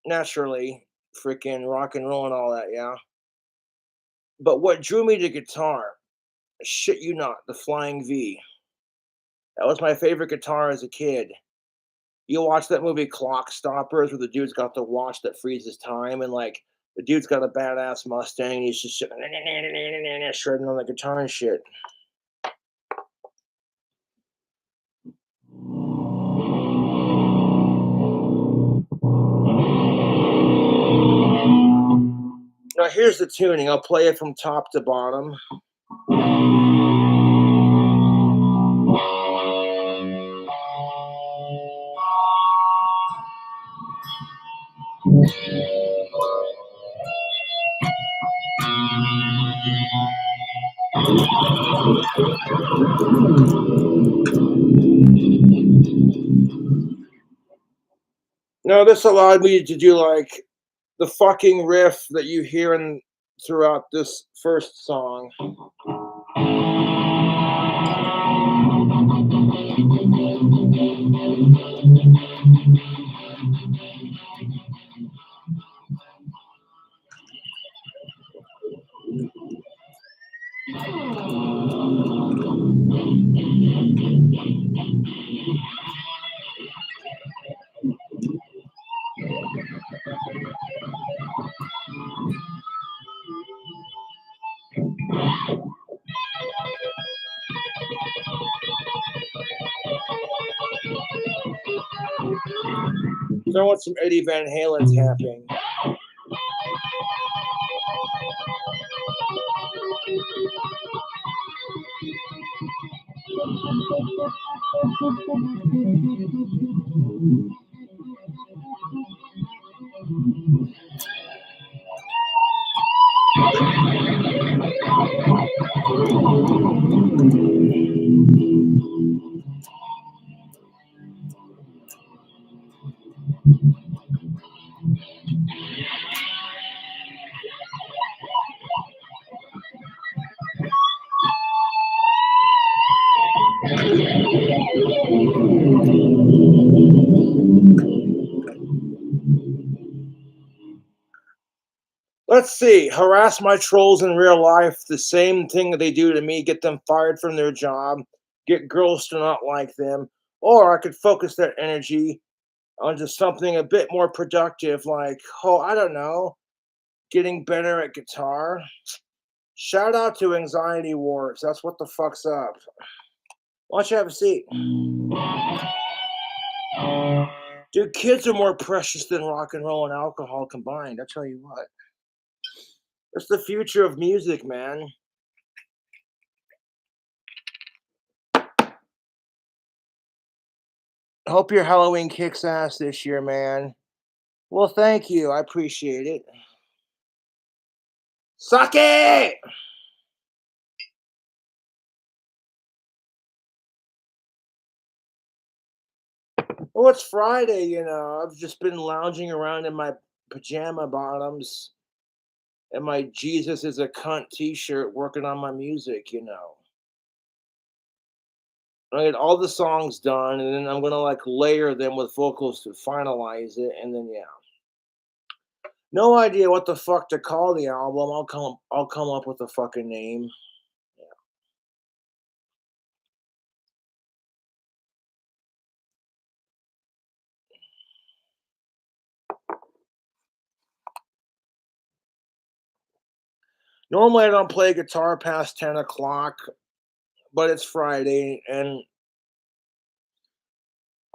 naturally, freaking rock and roll and all that, yeah. But what drew me to guitar, shit you not, the Flying V. That was my favorite guitar as a kid. You watch that movie Clock Stoppers where the dude's got the watch that freezes time and like the dude's got a badass Mustang and he's just shredding on the guitar and shit. Now here's the tuning. I'll play it from top to bottom. Now this allowed me to do like the fucking riff that you hear in throughout this first song. Throw want some Eddie Van Halen tapping. Let's see. Harass my trolls in real life. The same thing that they do to me. Get them fired from their job. Get girls to not like them. Or I could focus that energy onto something a bit more productive, like, oh, I don't know, getting better at guitar. Shout out to Anxiety Wars. That's what the fuck's up. Why don't you have a seat? Dude, kids are more precious than rock and roll and alcohol combined. I tell you what. It's the future of music, man. Hope your Halloween kicks ass this year, man. Well, thank you. I appreciate it. Suck it! Well, it's Friday, you know. I've just been lounging around in my pajama bottoms and my Jesus is a cunt t-shirt working on my music, you know. I get all the songs done and then I'm gonna like layer them with vocals to finalize it, and then yeah. No idea what the fuck to call the album. I'll come up with a fucking name. Normally I don't play guitar past 10 o'clock, but it's Friday and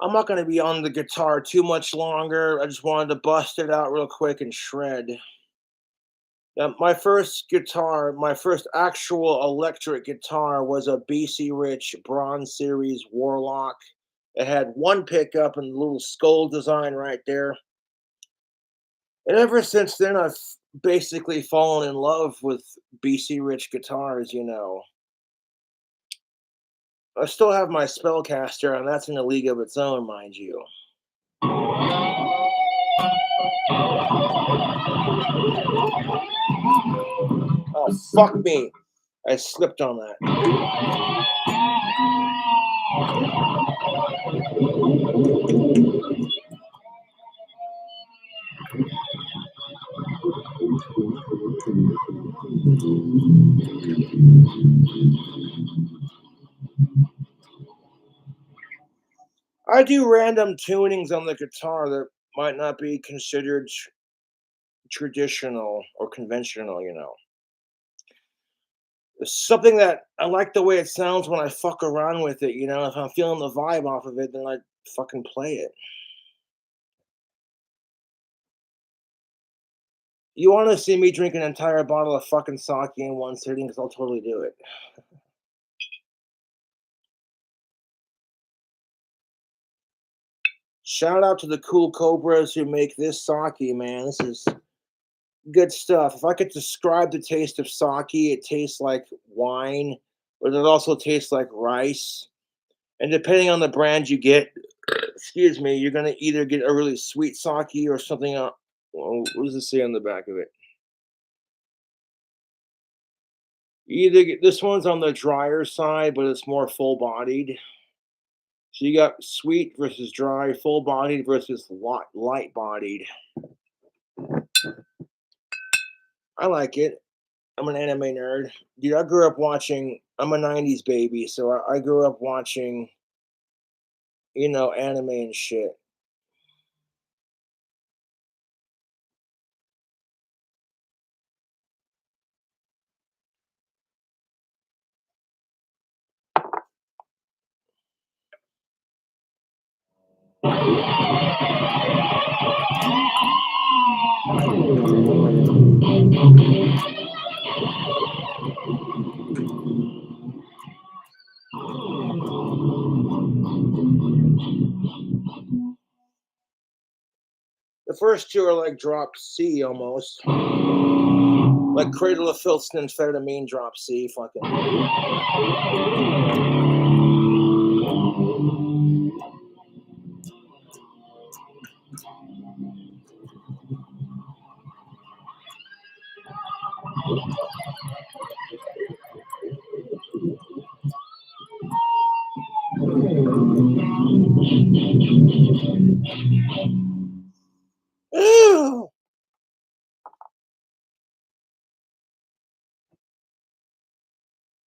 I'm not gonna be on the guitar too much longer. I just wanted to bust it out real quick and shred. My first guitar, my first actual electric guitar was a BC Rich Bronze Series Warlock. It had one pickup and a little skull design right there. And ever since then, I've basically fallen in love with BC Rich guitars, you know. I still have my Spellcaster, and that's in a league of its own, mind you. Oh, fuck me. I slipped on that. I do random tunings on the guitar that might not be considered traditional or conventional, you know. It's something that I like the way it sounds when I fuck around with it, you know. If I'm feeling the vibe off of it, then I fucking play it. You want to see me drink an entire bottle of fucking sake in one sitting? Because I'll totally do it. Shout out to the cool Cobras who make this sake, man. This is good stuff. If I could describe the taste of sake, it tastes like wine, but it also tastes like rice. And depending on the brand you get, excuse me, you're gonna either get a really sweet sake or something. What does it say on the back of it? You either get this one's on the drier side, but it's more full bodied. So you got sweet versus dry, full bodied versus light bodied. I like it. I'm an anime nerd. Dude, I grew up watching, I'm a 90s baby, so I grew up watching, you know, anime and shit. The first two are like drop C almost. Like Cradle of Filth and Amphetamine drop C. Fucking. Ew.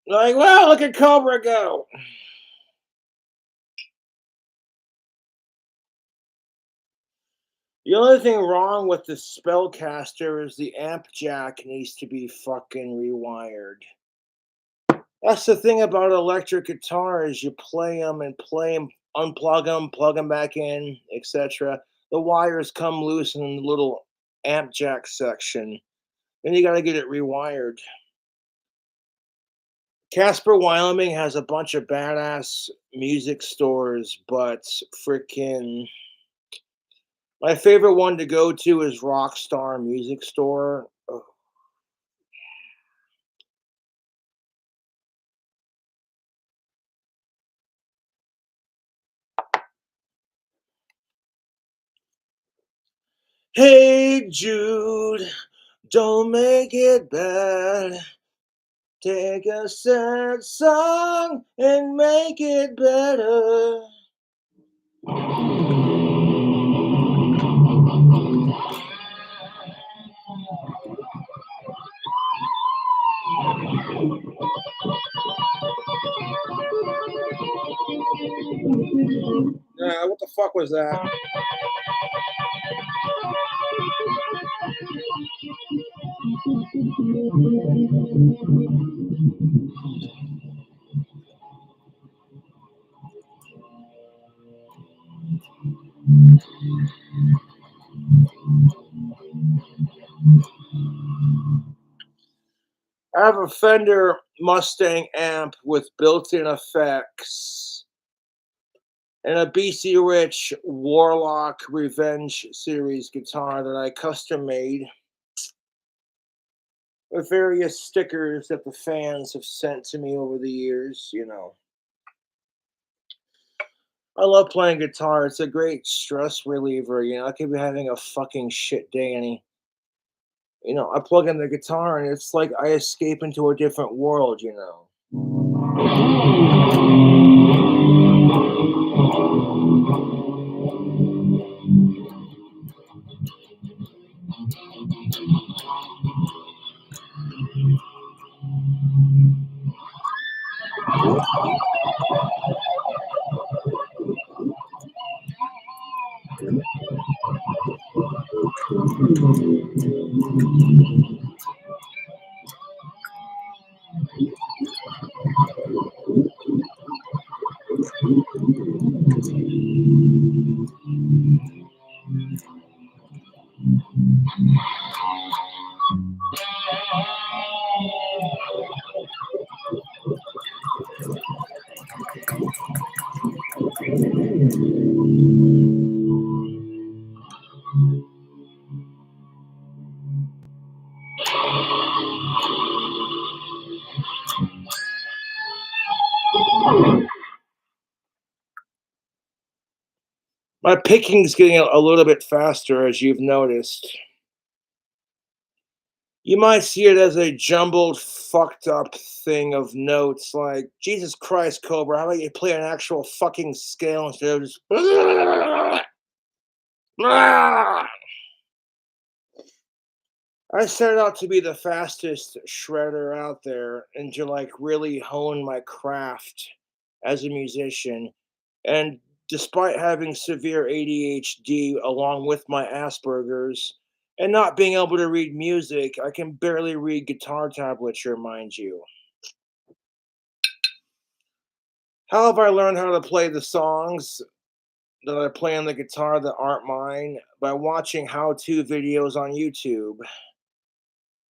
Like, wow, look at Cobra go. The only thing wrong with the Spellcaster is the amp jack needs to be fucking rewired. That's the thing about electric guitars. You play them and play them, unplug them, plug them back in, etc. The wires come loose in the little amp jack section. Then you got to get it rewired. Casper, Wyoming has a bunch of badass music stores, but freaking my favorite one to go to is Rockstar Music Store. Ugh. Hey Jude, don't make it bad. Take a sad song and make it better. What the fuck was that? I have a Fender Mustang amp with built-in effects and a BC Rich Warlock Revenge series guitar that I custom made with various stickers that the fans have sent to me over the years, you know. I love playing guitar. It's a great stress reliever, you know. I could be having a fucking shit day and I plug in the guitar and it's like I escape into a different world, you know. My picking's getting a little bit faster, as you've noticed. You might see it as a jumbled, fucked up thing of notes like, Jesus Christ, Cobra, how about you play an actual fucking scale instead of just. I set out to be the fastest shredder out there and to like really hone my craft as a musician. And despite having severe ADHD along with my Asperger's and not being able to read music, I can barely read guitar tablature, mind you. How have I learned how to play the songs? that I play on the guitar that aren't mine by watching how-to videos on YouTube.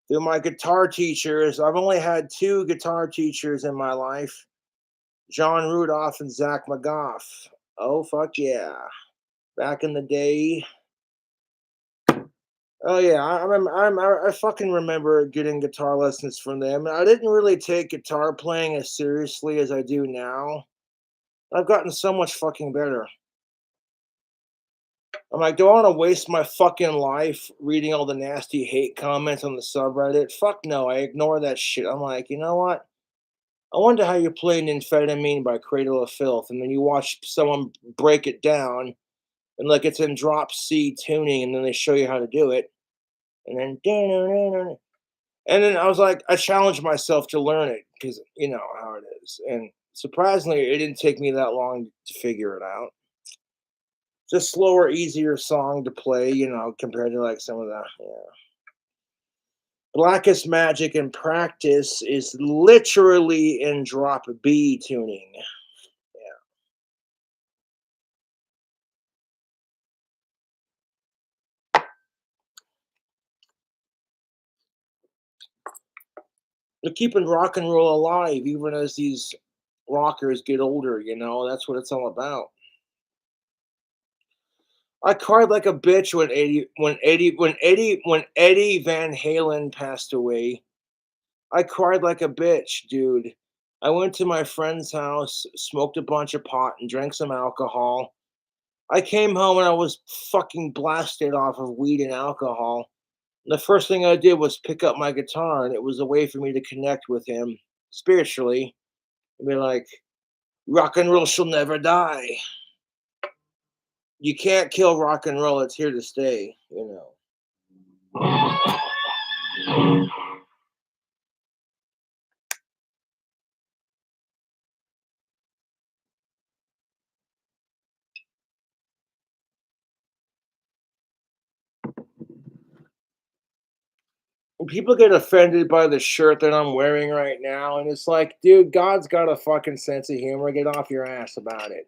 Through my guitar teachers, I've only had two guitar teachers in my life, John Rudolph and Zach McGough. Oh, fuck yeah. Back in the day. Oh yeah, I fucking remember getting guitar lessons from them. I didn't really take guitar playing as seriously as I do now. I've gotten so much fucking better. I'm like, do I want to waste my fucking life reading all the nasty hate comments on the subreddit? Fuck no, I ignore that shit. I'm like, you know what? I wonder how you play an amphetamine by Cradle of Filth, and then you watch someone break it down, and like it's in drop C tuning, and then they show you how to do it, and then and then I was like, I challenged myself to learn it because you know how it is, and surprisingly, it didn't take me that long to figure it out. Just slower, easier song to play, you know, compared to like some of the Blackest Magic in practice is literally in drop B tuning. They're keeping rock and roll alive even as these rockers get older, you know, that's what it's all about. I cried like a bitch when Eddie Van Halen passed away. I cried like a bitch, dude. I went to my friend's house, smoked a bunch of pot, and drank some alcohol. I came home and I was fucking blasted off of weed and alcohol. The first thing I did was pick up my guitar, and it was a way for me to connect with him spiritually and be like, rock and roll shall never die. You can't kill rock and roll, it's here to stay, you know. People get offended by the shirt that I'm wearing right now, and it's like, dude, God's got a fucking sense of humor. Get off your ass about it.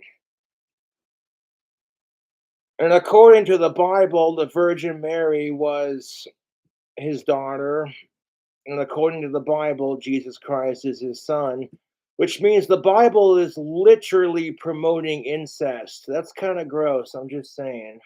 And according to the Bible, the Virgin Mary was his daughter, and according to the Bible, Jesus Christ is his son, which means the Bible is literally promoting incest. That's kind of gross. I'm just saying.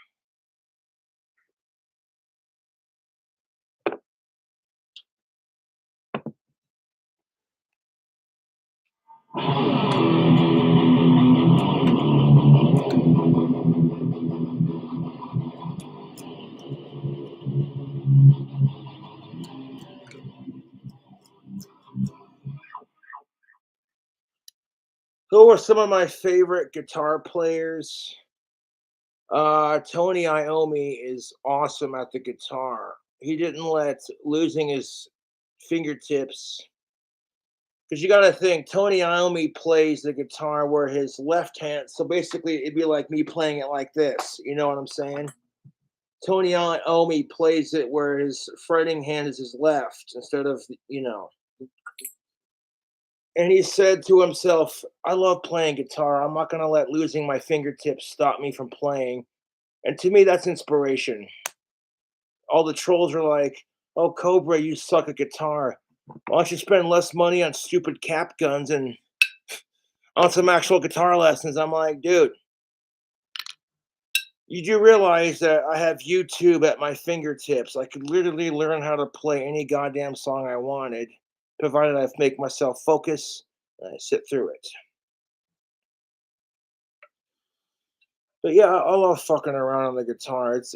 Who are some of my favorite guitar players? Tony Iommi is awesome at the guitar. He didn't let losing his fingertips, because you got to think Tony Iommi plays the guitar where his left hand. So basically, it'd be like me playing it like this. You know what I'm saying? Tony Iommi plays it where his fretting hand is his left instead of you know. And he said to himself, "I love playing guitar. I'm not gonna let losing my fingertips stop me from playing." And to me, that's inspiration. All the trolls are like, "Oh, Cobra, you suck at guitar. Why don't you spend less money on stupid cap guns and on some actual guitar lessons?" I'm like, dude, you do realize that I have YouTube at my fingertips. I could literally learn how to play any goddamn song I wanted, provided I make myself focus and I sit through it. But yeah, I love fucking around on the guitar. It's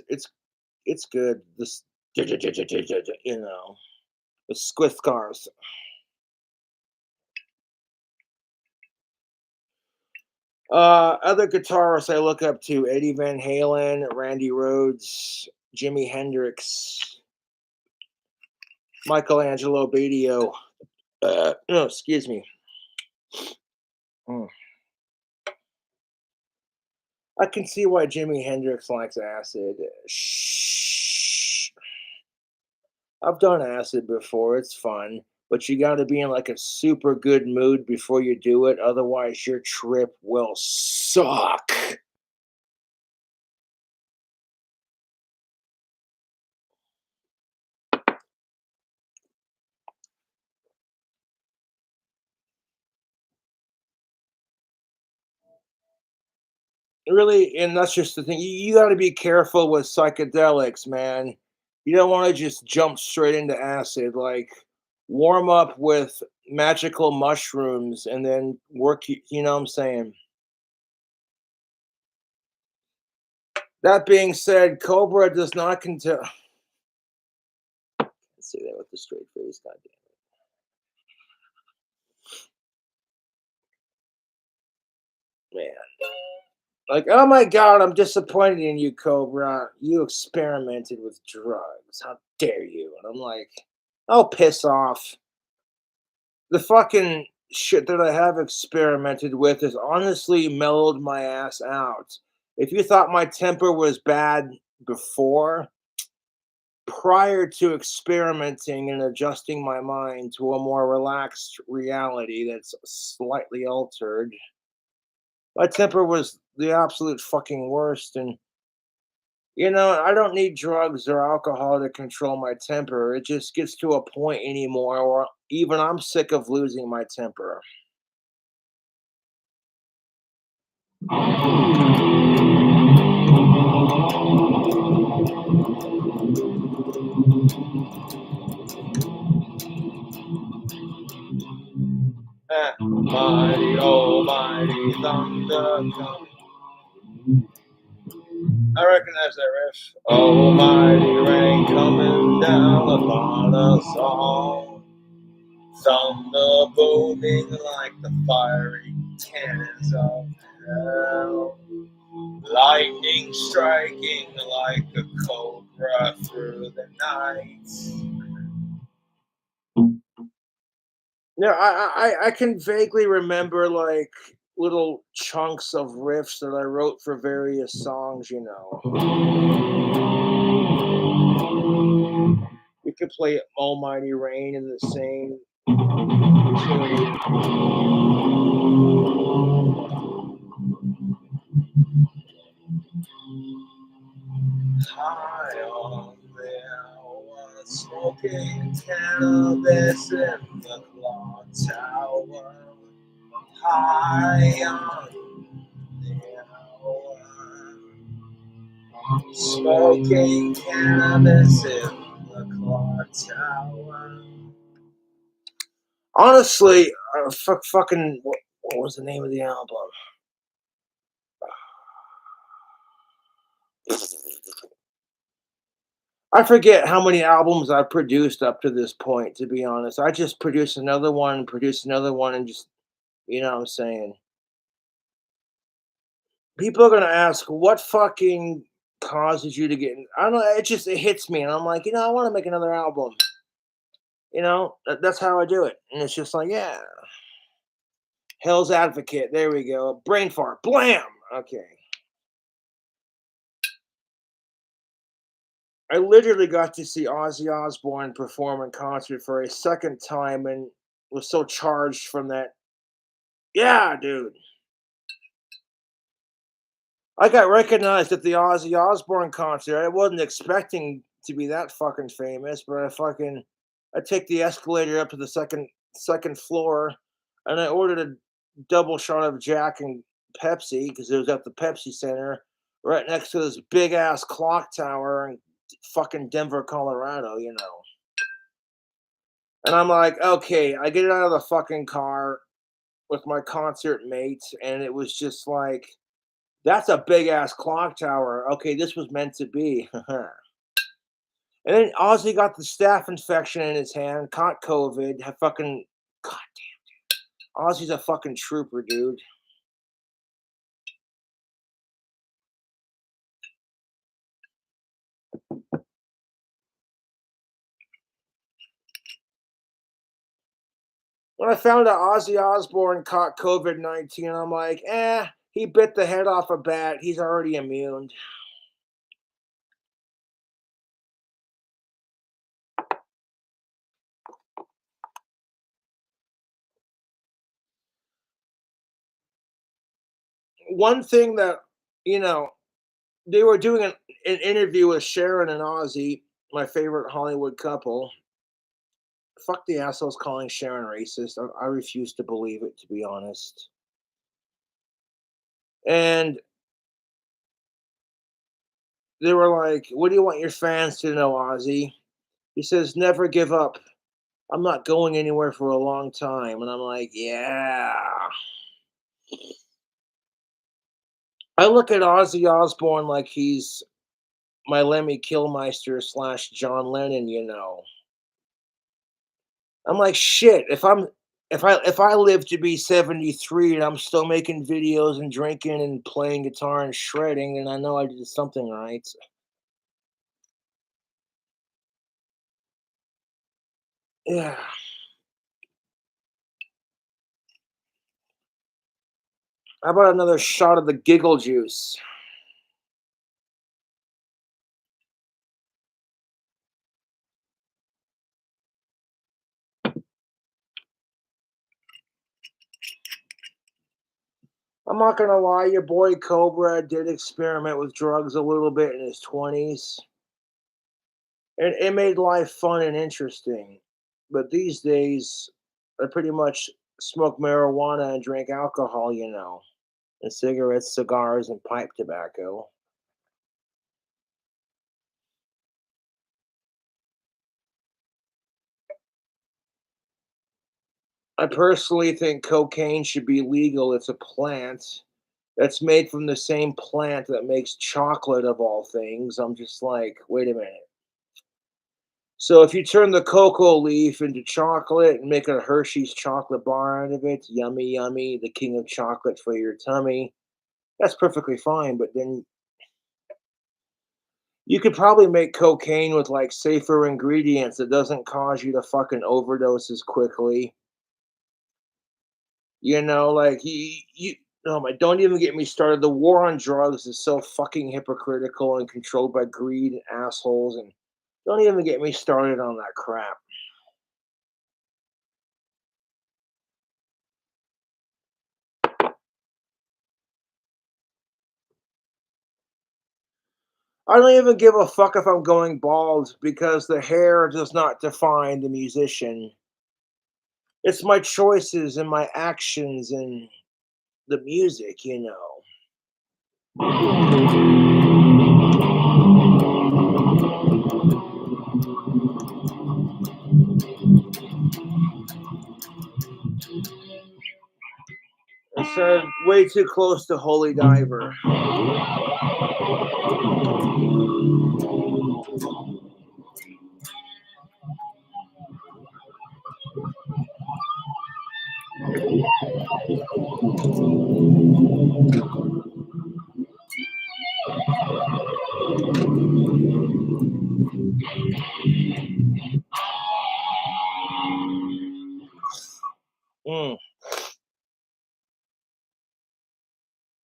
good. This you know the squiff cars. Other guitarists I look up to: Eddie Van Halen, Randy Rhoads, Jimi Hendrix, Michelangelo Badio. No, excuse me. Mm. I can see why Jimi Hendrix likes acid. Shh. I've done acid before. It's fun, but you got to be in like a super good mood before you do it. Otherwise, your trip will suck. Really, and that's just the thing. You got to be careful with psychedelics, man. You don't want to just jump straight into acid. Like, warm up with magical mushrooms and then work. You know what I'm saying? That being said, Cobra does not contain. Let's say that with a straight face. Goddamn. Man. Like, oh my God, I'm disappointed in you, Cobra. You experimented with drugs. How dare you? And I'm like, oh, piss off. The fucking shit that I have experimented with has honestly mellowed my ass out. If you thought my temper was bad before, prior to experimenting and adjusting my mind to a more relaxed reality that's slightly altered, my temper was the absolute fucking worst. And, I don't need drugs or alcohol to control my temper. It just gets to a point anymore where even I'm sick of losing my temper. Mighty, almighty thunder come. I recognize that riff. Almighty rain coming down upon us all. Thunder booming like the fiery cannons of hell. Lightning striking like a cobra through the night. Yeah, I can vaguely remember like little chunks of riffs that I wrote for various songs. We could play Almighty Rain in the same tune. High on the hour, smoking cannabis in the clock tower. High on the hour, smoking cannabis in the clock tower. Honestly, fucking, what was the name of the album? I forget how many albums I've produced up to this point, to be honest. I just produce another one, and just, what I'm saying? People are gonna ask, what fucking causes you to get I don't know, it hits me, and I'm like, I wanna make another album. That's how I do it. And it's just like, yeah. Hell's Advocate, there we go. Brain fart, blam! Okay. I literally got to see Ozzy Osbourne perform in concert for a second time and was so charged from that. Yeah, dude. I got recognized at the Ozzy Osbourne concert. I wasn't expecting to be that fucking famous, but I take the escalator up to the second floor, and I ordered a double shot of Jack and Pepsi because it was at the Pepsi Center, right next to this big ass clock tower in fucking Denver, Colorado. And I'm like, okay, I get it out of the fucking car with my concert mates, and it was just like, that's a big ass clock tower. Okay, this was meant to be. And then Ozzy got the staph infection in his hand, caught COVID, had fucking God damn. Ozzy's a fucking trooper, dude. When I found out Ozzy Osbourne caught COVID-19, I'm like, he bit the head off a bat. He's already immune. One thing that, you know, they were doing an interview with Sharon and Ozzy, my favorite Hollywood couple. Fuck the assholes calling Sharon racist. I refuse to believe it, to be honest. And they were like, "What do you want your fans to know, Ozzy?" He says, "Never give up. I'm not going anywhere for a long time." And I'm like, "Yeah." I look at Ozzy Osbourne like he's my Lemmy Kilmister slash John Lennon, you know. I'm like, shit, if I live to be 73 and I'm still making videos and drinking and playing guitar and shredding, then I know I did something right. Yeah. How about another shot of the giggle juice? I'm not gonna lie, your boy Cobra did experiment with drugs a little bit in his 20s. And it made life fun and interesting. But these days, I pretty much smoke marijuana and drink alcohol, you know, and cigarettes, cigars, and pipe tobacco. I personally think cocaine should be legal. It's a plant that's made from the same plant that makes chocolate, of all things. I'm just like, wait a minute. So if you turn the cocoa leaf into chocolate and make a Hershey's chocolate bar out of it, yummy, yummy, the king of chocolate for your tummy, that's perfectly fine. But then you could probably make cocaine with like safer ingredients that doesn't cause you to fucking overdose as quickly. You know, like you oh my, don't even get me started. The war on drugs is so fucking hypocritical and controlled by greed and assholes, and don't even get me started on that crap. I don't even give a fuck if I'm going bald because the hair does not define the musician. It's my choices and my actions and the music, you know. It's way too close to Holy Diver. Mm.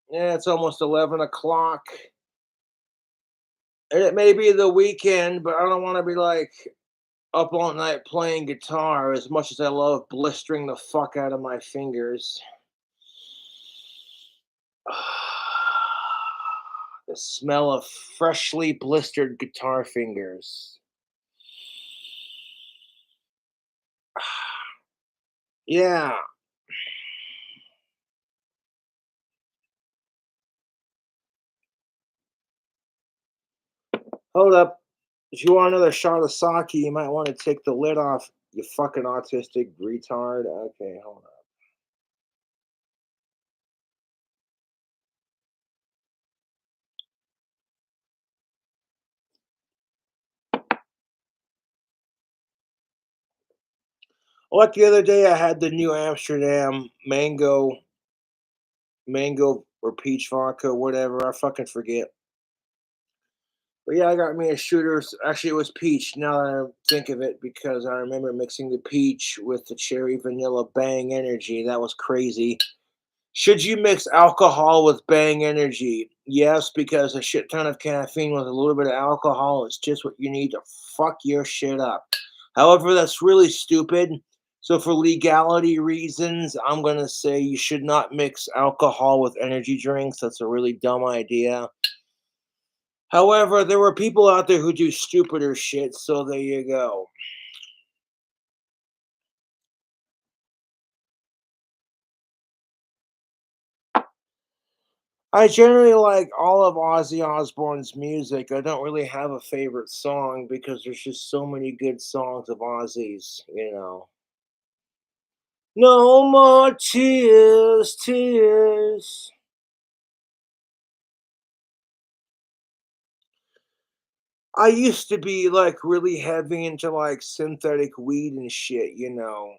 Yeah, it's almost 11 o'clock. And it may be the weekend, but I don't want to be like up all night playing guitar as much as I love blistering the fuck out of my fingers. The smell of freshly blistered guitar fingers. Yeah. Hold up. If you want another shot of sake, you might want to take the lid off, you fucking autistic retard. Okay, hold up. Like the other day, I had the New Amsterdam mango or peach vodka, whatever. I fucking forget. But yeah, I got me a shooter's. Actually, it was peach. Now that I think of it, because I remember mixing the peach with the cherry vanilla Bang Energy. That was crazy. Should you mix alcohol with Bang Energy? Yes, because a shit ton of caffeine with a little bit of alcohol is just what you need to fuck your shit up. However, that's really stupid. So, for legality reasons, I'm going to say you should not mix alcohol with energy drinks. That's a really dumb idea. However, there were people out there who do stupider shit, so there you go. I generally like all of Ozzy Osbourne's music. I don't really have a favorite song because there's just so many good songs of Ozzy's, you know. No more tears, tears. I used to be like really heavy into like synthetic weed and shit, you know.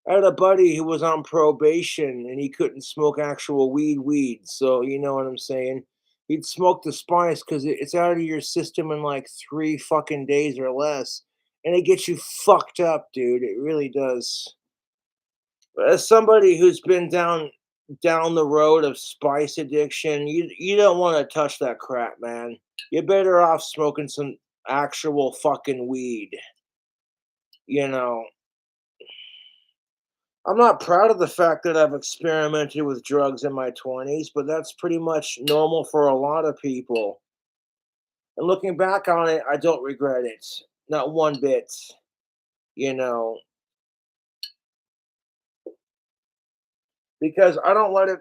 I had a buddy who was on probation and he couldn't smoke actual weed. So you know what I'm saying? He'd smoke the spice because it's out of your system in like 3 fucking days or less, and it gets you fucked up, dude. It really does. As somebody who's been down the road of spice addiction, you don't want to touch that crap, man. You're better off smoking some actual fucking weed. You know, I'm not proud of the fact that I've experimented with drugs in my 20s, but that's pretty much normal for a lot of people. And looking back on it, I don't regret it. Not one bit. You know, because I don't let it,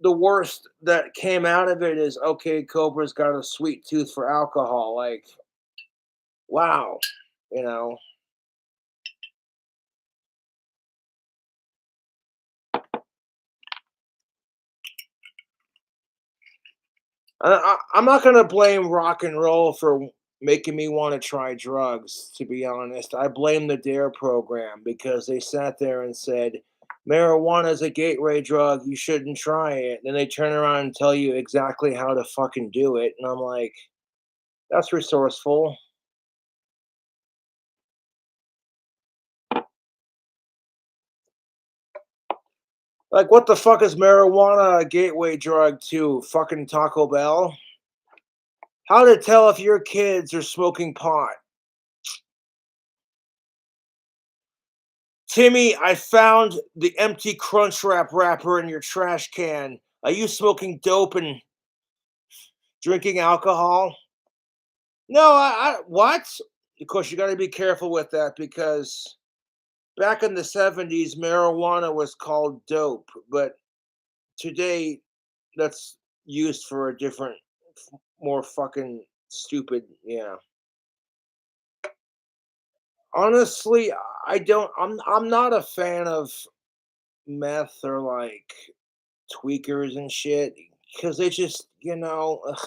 the worst that came out of it is okay, Cobra's got a sweet tooth for alcohol. Like, wow, you know. I'm not gonna blame rock and roll for making me want to try drugs. To be honest, I blame the Dare program because they sat there and said marijuana is a gateway drug. You shouldn't try it. Then they turn around and tell you exactly how to fucking do it, and I'm like, that's resourceful. Like, what the fuck is marijuana a gateway drug to? Fucking Taco Bell? How to tell if your kids are smoking pot? Timmy, I found the empty Crunchwrap wrapper in your trash can. Are you smoking dope and drinking alcohol? No, what? Of course, you got to be careful with that because back in the 70s, marijuana was called dope, but today that's used for a different, more fucking stupid, yeah. Honestly, I don't. I'm not a fan of meth or like tweakers and shit because they just, you know, ugh.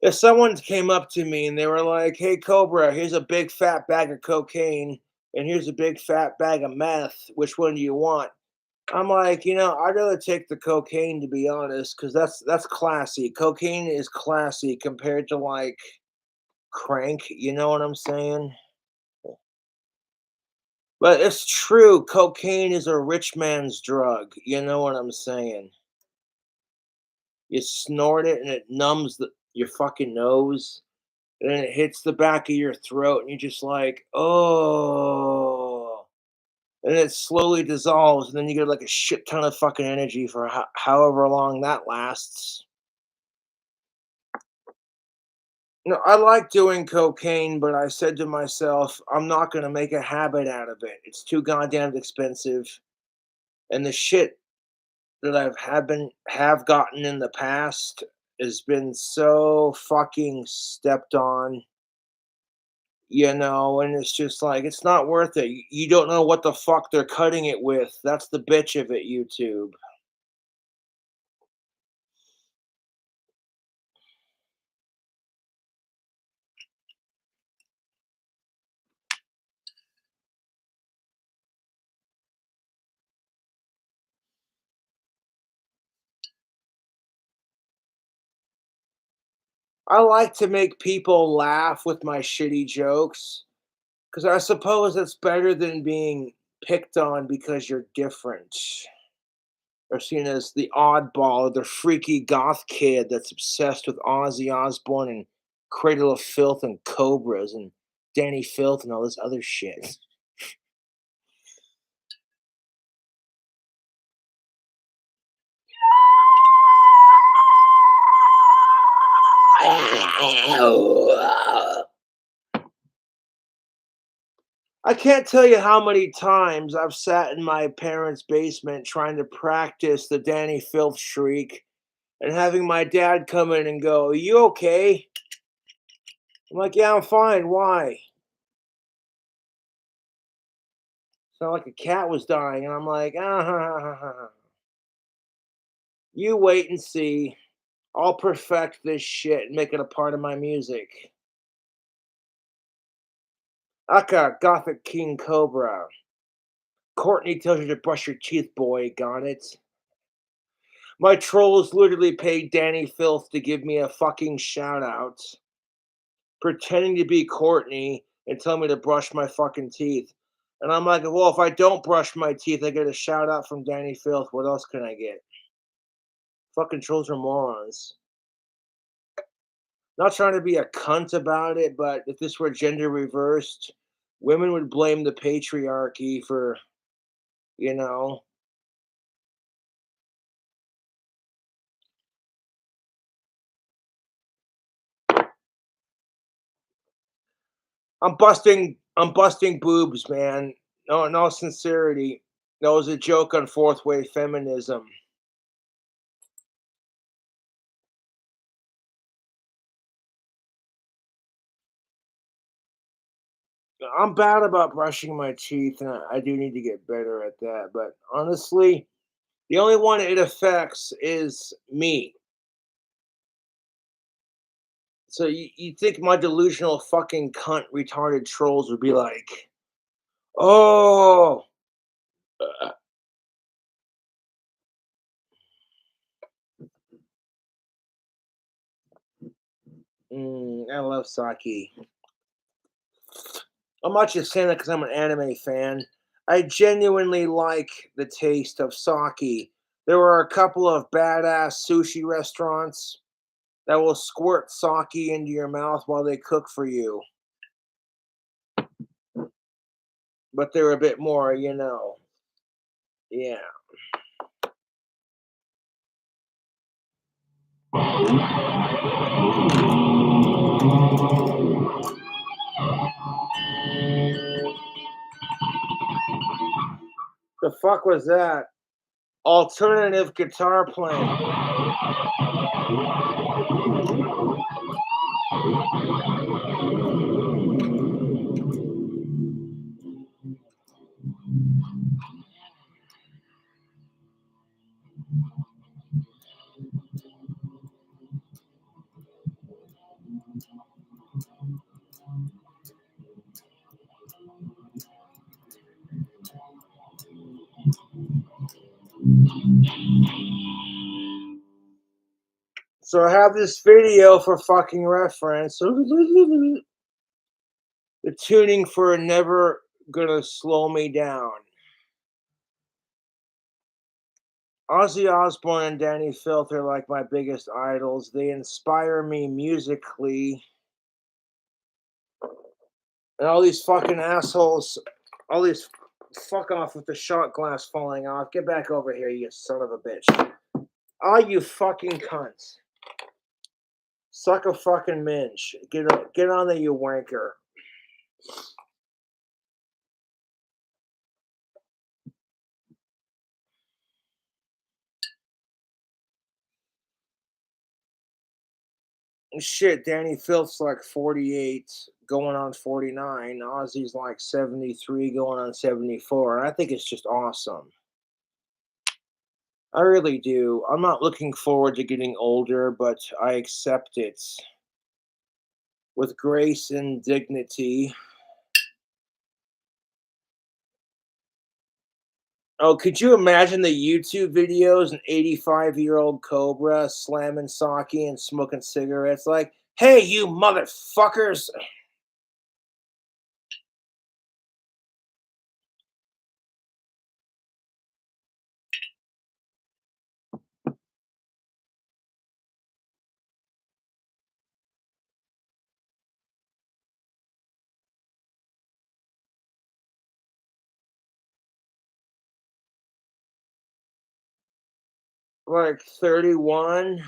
If someone came up to me and they were like, "Hey, Cobra, here's a big fat bag of cocaine and here's a big fat bag of meth. Which one do you want?" I'm like, you know, I'd rather take the cocaine to be honest, because that's classy. Cocaine is classy compared to like crank. You know what I'm saying? But it's true. Cocaine is a rich man's drug. You know what I'm saying? You snort it and it numbs your fucking nose, and then it hits the back of your throat, and you're just like, oh. And it slowly dissolves, and then you get like a shit ton of fucking energy for however long that lasts. I like doing cocaine, but I said to myself, I'm not going to make a habit out of it. It's too goddamn expensive. And the shit that have gotten in the past has been so fucking stepped on, you know, and it's just like it's not worth it. You don't know what the fuck they're cutting it with. That's the bitch of it, YouTube. I like to make people laugh with my shitty jokes because I suppose it's better than being picked on because you're different or seen as the oddball or the freaky goth kid that's obsessed with Ozzy Osbourne and Cradle of Filth and Cobras and Danny Filth and all this other shit. I can't tell you how many times I've sat in my parents' basement trying to practice the Danny Filth shriek and having my dad come in and go, "Are you okay?" I'm like, "Yeah, I'm fine. Why?" Sound like a cat was dying, and I'm like, you wait and see. I'll perfect this shit and make it a part of my music. Aka Gothic King Cobra. Courtney tells you to brush your teeth, boy. Got it. My trolls literally paid Danny Filth to give me a fucking shout out, pretending to be Courtney and tell me to brush my fucking teeth. And I'm like, well, if I don't brush my teeth, I get a shout out from Danny Filth. What else can I get? Fucking trolls are morons. Not trying to be a cunt about it, but if this were gender reversed, women would blame the patriarchy for, you know. I'm busting boobs, man. No sincerity. That was a joke on fourth wave feminism. I'm bad about brushing my teeth, and I do need to get better at that. But honestly, the only one it affects is me. So you think my delusional fucking cunt retarded trolls would be like, oh, uh, I love sake. I'm not just saying that because I'm an anime fan. I genuinely like the taste of sake. There are a couple of badass sushi restaurants that will squirt sake into your mouth while they cook for you, but they're a bit more, Yeah. The fuck was that? Alternative guitar playing. So I have this video for fucking reference. The tuning for Never Gonna Slow Me Down. Ozzy Osbourne and Danny Filth are like my biggest idols. They inspire me musically. And all these fucking assholes, all these fuck off with the shot glass falling off. Get back over here, you son of a bitch. All you fucking cunts. Suck a fucking minge. Get on there, you wanker. Shit, Danny Filth's like 48, going on 49. Ozzy's like 73, going on 74. I think it's just awesome. I really do. I'm not looking forward to getting older, but I accept it with grace and dignity. Oh, could you imagine the YouTube videos? An 85-year-old Cobra slamming sake and smoking cigarettes like, hey, you motherfuckers. Like 31.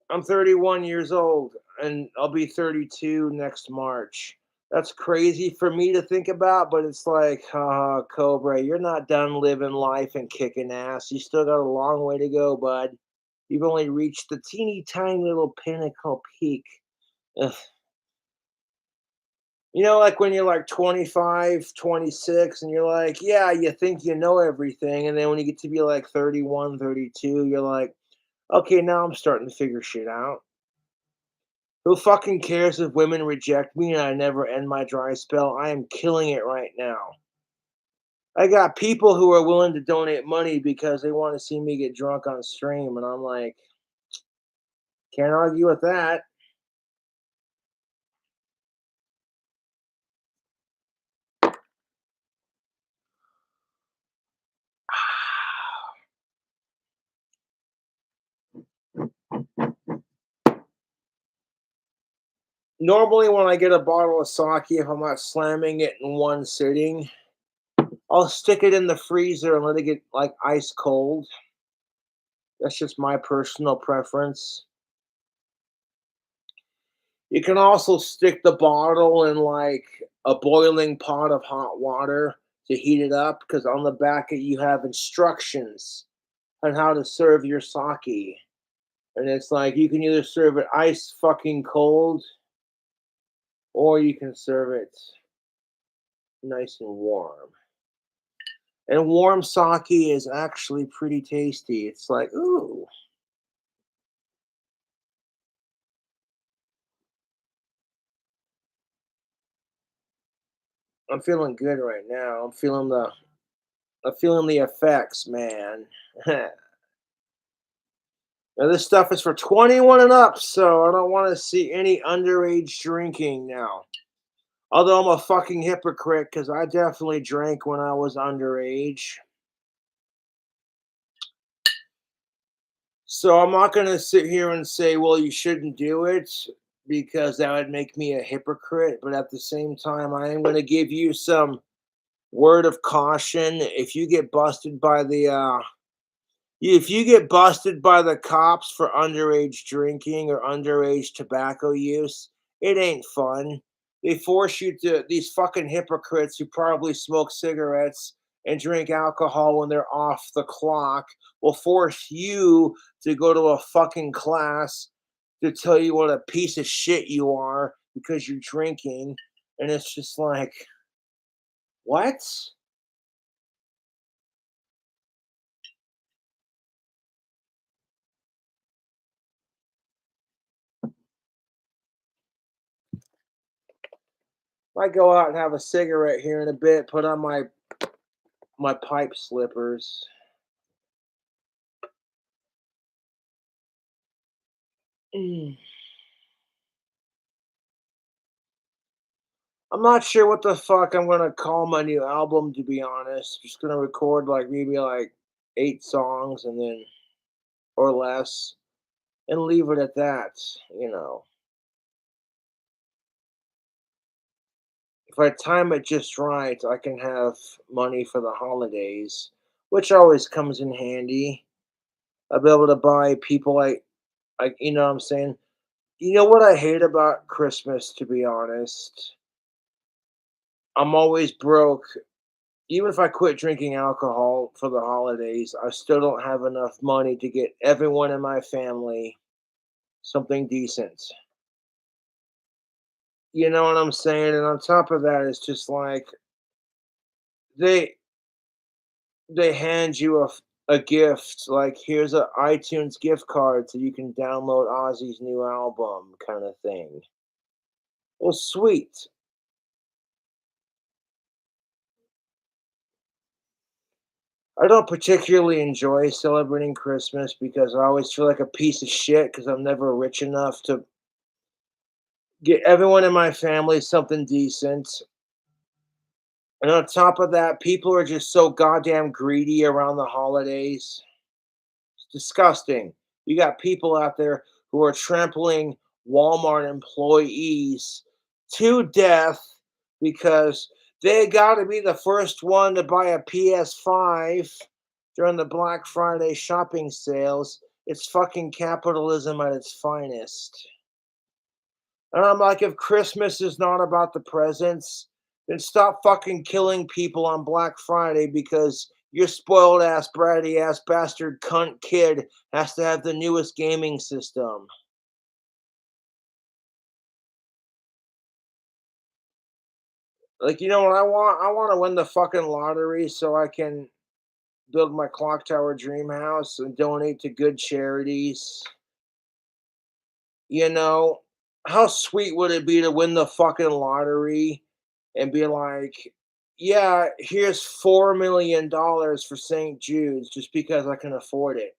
I'm 31 years old. and I'll be 32 next March. That's crazy for me to think about, but it's like, haha, Cobra, you're not done living life and kicking ass. You still got a long way to go, bud. You've only reached the teeny tiny little pinnacle peak. Ugh. You know, like when you're like 25, 26, and you're like, yeah, you think you know everything. And then when you get to be like 31, 32, you're like, okay, now I'm starting to figure shit out. Who fucking cares if women reject me and I never end my dry spell? I am killing it right now. I got people who are willing to donate money because they want to see me get drunk on stream. And I'm like, can't argue with that. Normally, when I get a bottle of sake, if I'm not slamming it in one sitting, I'll stick it in the freezer and let it get like ice cold. That's just my personal preference. You can also stick the bottle in like a boiling pot of hot water to heat it up because on the back of you have instructions on how to serve your sake. And it's like you can either serve it ice fucking cold or you can serve it nice and warm. And warm sake is actually pretty tasty. It's like, ooh, I'm feeling good right now. I'm feeling the effects, man. Now this stuff is for 21 and up, so I don't want to see any underage drinking now. Although I'm a fucking hypocrite because I definitely drank when I was underage. So I'm not going to sit here and say, well, you shouldn't do it because that would make me a hypocrite. But at the same time, I am going to give you some word of caution. If you get busted by the cops for underage drinking or underage tobacco use, it ain't fun. They force you to, these fucking hypocrites who probably smoke cigarettes and drink alcohol when they're off the clock will force you to go to a fucking class to tell you what a piece of shit you are because you're drinking. And it's just like, what? I go out and have a cigarette here in a bit, put on my pipe slippers. Mm. I'm not sure what the fuck I'm gonna call my new album, to be honest. Just gonna record like maybe like 8 songs and then or less and leave it at that, you know. If I time it just right, I can have money for the holidays, which always comes in handy. I'll be able to buy people like you know what I'm saying? You know what I hate about Christmas, to be honest? I'm always broke. Even if I quit drinking alcohol for the holidays, I still don't have enough money to get everyone in my family something decent. You know what I'm saying? And on top of that, it's just like they they hand you a gift, like here's a iTunes gift card so you can download Ozzy's new album, kind of thing. Well, sweet. I don't particularly enjoy celebrating Christmas because I always feel like a piece of shit because I'm never rich enough to get everyone in my family something decent. And on top of that, people are just so goddamn greedy around the holidays. It's disgusting. You got people out there who are trampling Walmart employees to death because they got to be the first one to buy a PS5 during the Black Friday shopping sales. It's fucking capitalism at its finest. And I'm like, if Christmas is not about the presents, then stop fucking killing people on Black Friday because your spoiled ass, bratty ass, bastard cunt kid has to have the newest gaming system. Like, you know what I want? I want to win the fucking lottery so I can build my clock tower dream house and donate to good charities. You know, how sweet would it be to win the fucking lottery and be like, yeah, here's $4 million for St. Jude's just because I can afford it.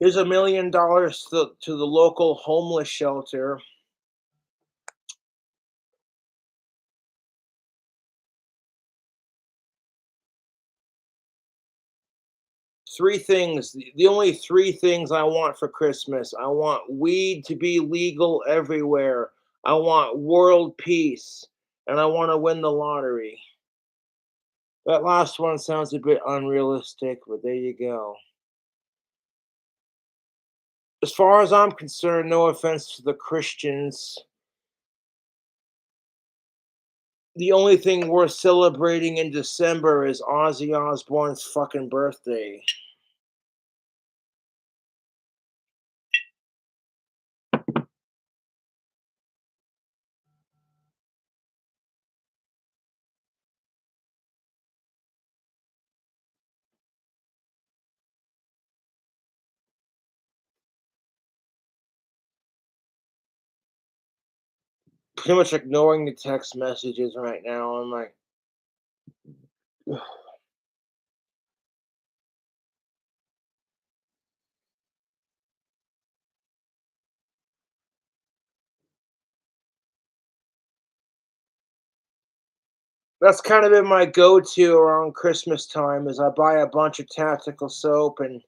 Here's $1 million to the local homeless shelter. Three things. The only three things I want for Christmas. I want weed to be legal everywhere. I want world peace. And I want to win the lottery. That last one sounds a bit unrealistic, but there you go. As far as I'm concerned, no offense to the Christians, the only thing worth celebrating in December is Ozzy Osbourne's fucking birthday. Pretty much ignoring the text messages right now. I'm like, that's kind of been my go-to around Christmas time is I buy a bunch of tactical soap and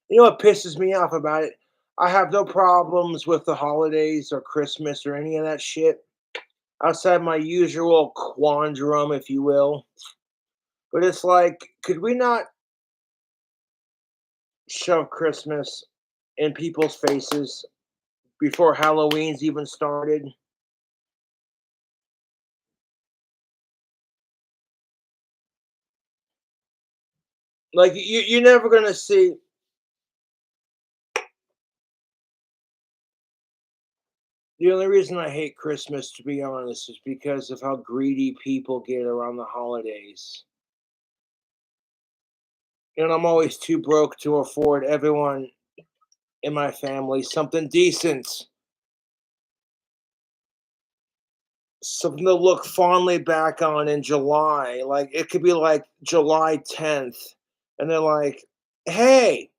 you know what pisses me off about it? I have no problems with the holidays or Christmas or any of that shit outside my usual quandrum, if you will. But it's like, could we not shove Christmas in people's faces before Halloween's even started? Like you're never gonna see. The only reason I hate Christmas, to be honest, is because of how greedy people get around the holidays. And I'm always too broke to afford everyone in my family something decent, something to look fondly back on in July. Like it could be like July 10th, and they're like, "Hey,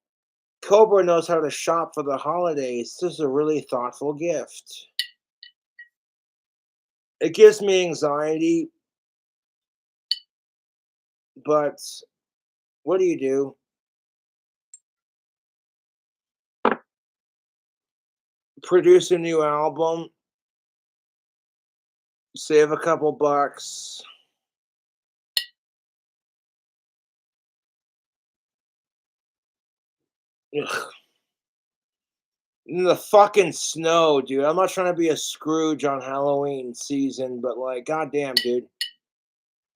Cobra knows how to shop for the holidays. This is a really thoughtful gift." It gives me anxiety, but what do you do? Produce a new album, save a couple bucks. Ugh. In the fucking snow, dude. I'm not trying to be a Scrooge on Halloween season, but like, goddamn, dude.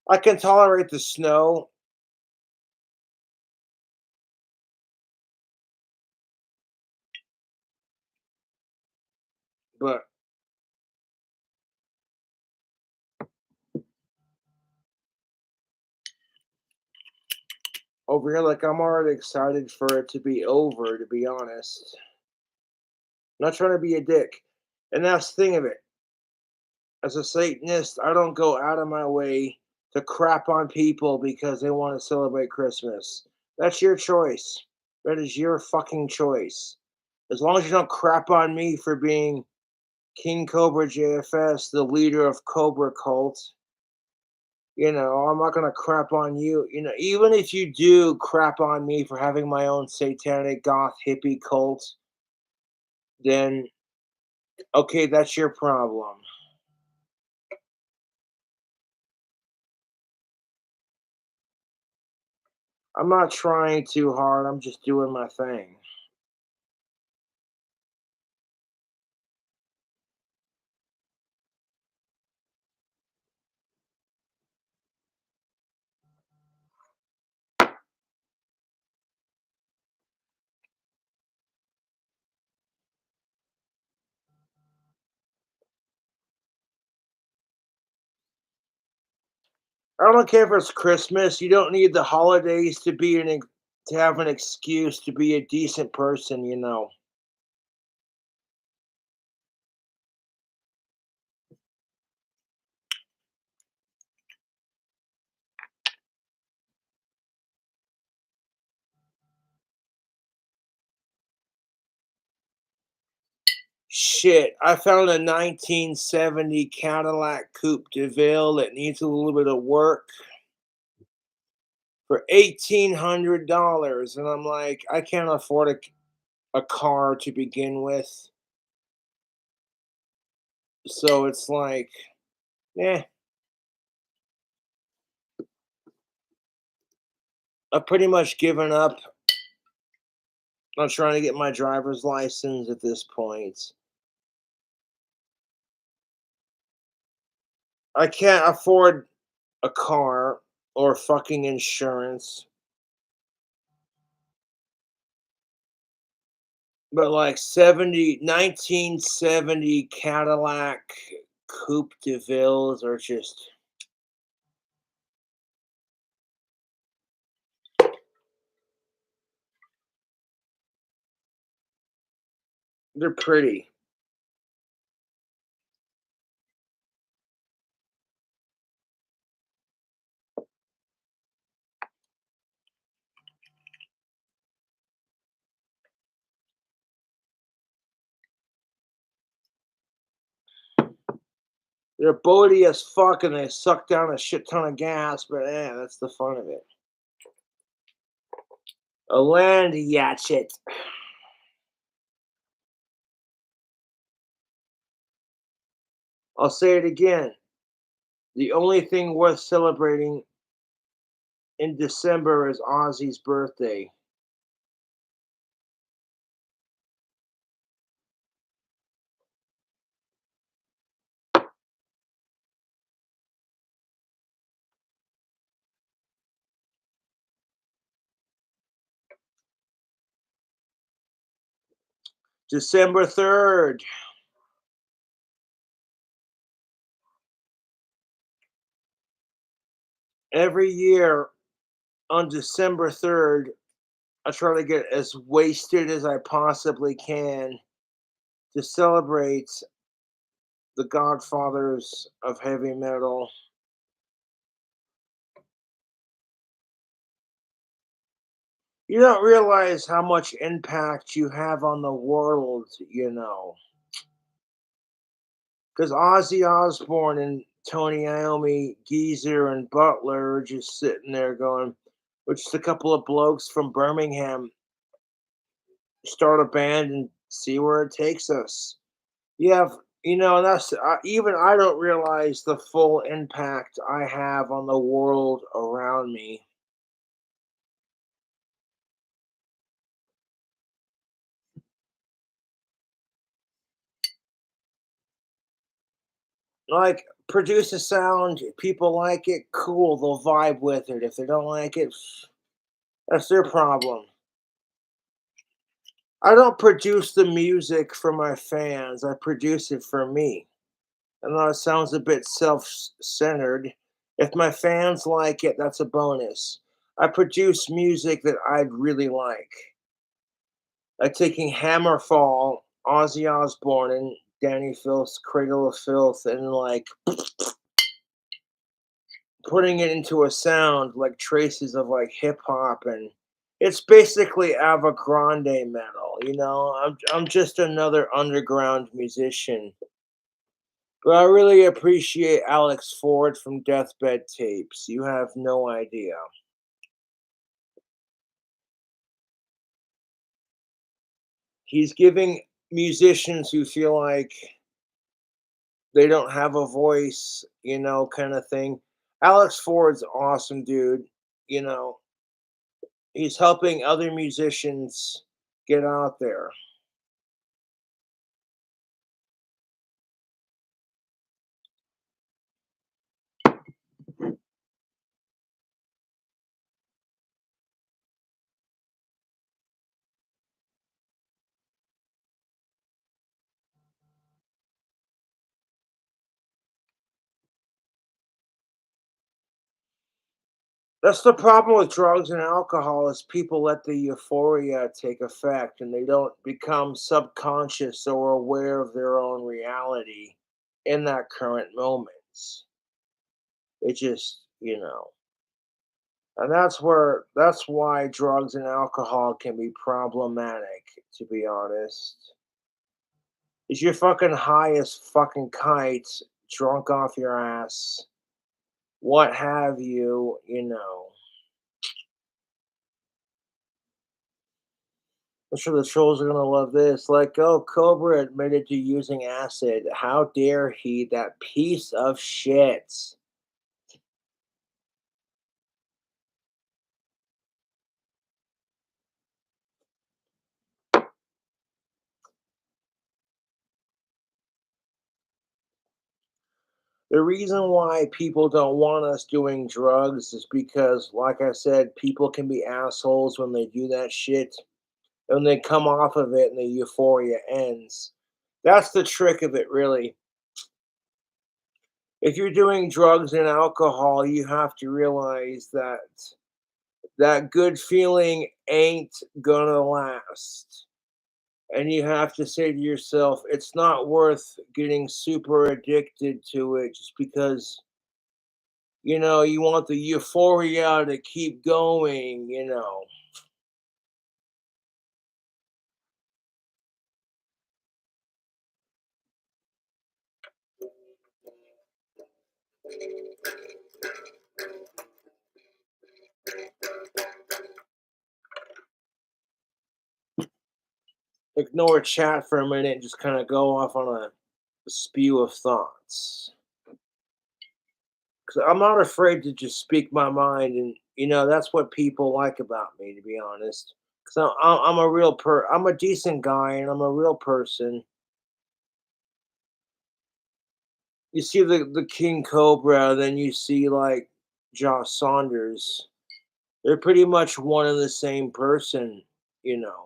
I can tolerate the snow, but over here, like, I'm already excited for it to be over, to be honest. I'm not trying to be a dick. And that's the thing of it. As a Satanist, I don't go out of my way to crap on people because they want to celebrate Christmas. That's your choice. That is your fucking choice. As long as you don't crap on me for being King Cobra JFS, the leader of Cobra Cult, I'm not gonna crap on you. Even if you do crap on me for having my own satanic goth hippie cult, then okay, that's your problem. I'm not trying too hard. I'm just doing my thing. I don't care if it's Christmas. You don't need the holidays to be to have an excuse to be a decent person. Shit, I found a 1970 Cadillac Coupe de Ville that needs a little bit of work for $1,800, and I'm like, I can't afford a car to begin with. So it's like, eh, I've pretty much given up on trying to get my driver's license at this point. I can't afford a car or fucking insurance. But like 1970 Cadillac Coupe de Villes are just, they're pretty. They're boaty as fuck and they suck down a shit ton of gas, but that's the fun of it. A land yachet. I'll say it again. The only thing worth celebrating in December is Ozzy's birthday. December 3rd. Every year on December 3rd, I try to get as wasted as I possibly can to celebrate the godfathers of heavy metal. You don't realize how much impact you have on the world. Because Ozzy Osbourne and Tony Iommi, Geezer, and Butler are just sitting there going, we're just a couple of blokes from Birmingham, start a band and see where it takes us. You have, and that's even I don't realize the full impact I have on the world around me. Like, produce a sound, people like it, cool, they'll vibe with it. If they don't like it, that's their problem. I don't produce the music for my fans, I produce it for me. I know it sounds a bit self-centered. If my fans like it, that's a bonus. I produce music that I'd really like taking Hammerfall, Ozzy Osbourne, and Danny Filth's Cradle of Filth, and like putting it into a sound like traces of like hip hop, and it's basically Ava Grande metal. I'm just another underground musician. But I really appreciate Alex Ford from Deathbed Tapes. You have no idea. He's giving musicians who feel like they don't have a voice, kind of thing. Alex Ford's awesome, dude. You know, he's helping other musicians get out there. That's the problem with drugs and alcohol is people let the euphoria take effect and they don't become subconscious or aware of their own reality in that current moment. It just, and that's why drugs and alcohol can be problematic, to be honest. Is you're fucking high as fucking kites, drunk off your ass, what have you. I'm sure the trolls are gonna love this. Like, oh, Cobra admitted to using acid. How dare he, that piece of shit. The reason why people don't want us doing drugs is because, like I said, people can be assholes when they do that shit. And they come off of it and the euphoria ends. That's the trick of it, really. If you're doing drugs and alcohol, you have to realize that that good feeling ain't gonna last. And you have to say to yourself, it's not worth getting super addicted to it just because, you want the euphoria to keep going. Ignore chat for a minute and just kind of go off on a spew of thoughts. Because I'm not afraid to just speak my mind, and that's what people like about me, to be honest. Because I'm a I'm a decent guy, and I'm a real person. You see the King Cobra, then you see like Josh Saunders. They're pretty much one and the same person, you know.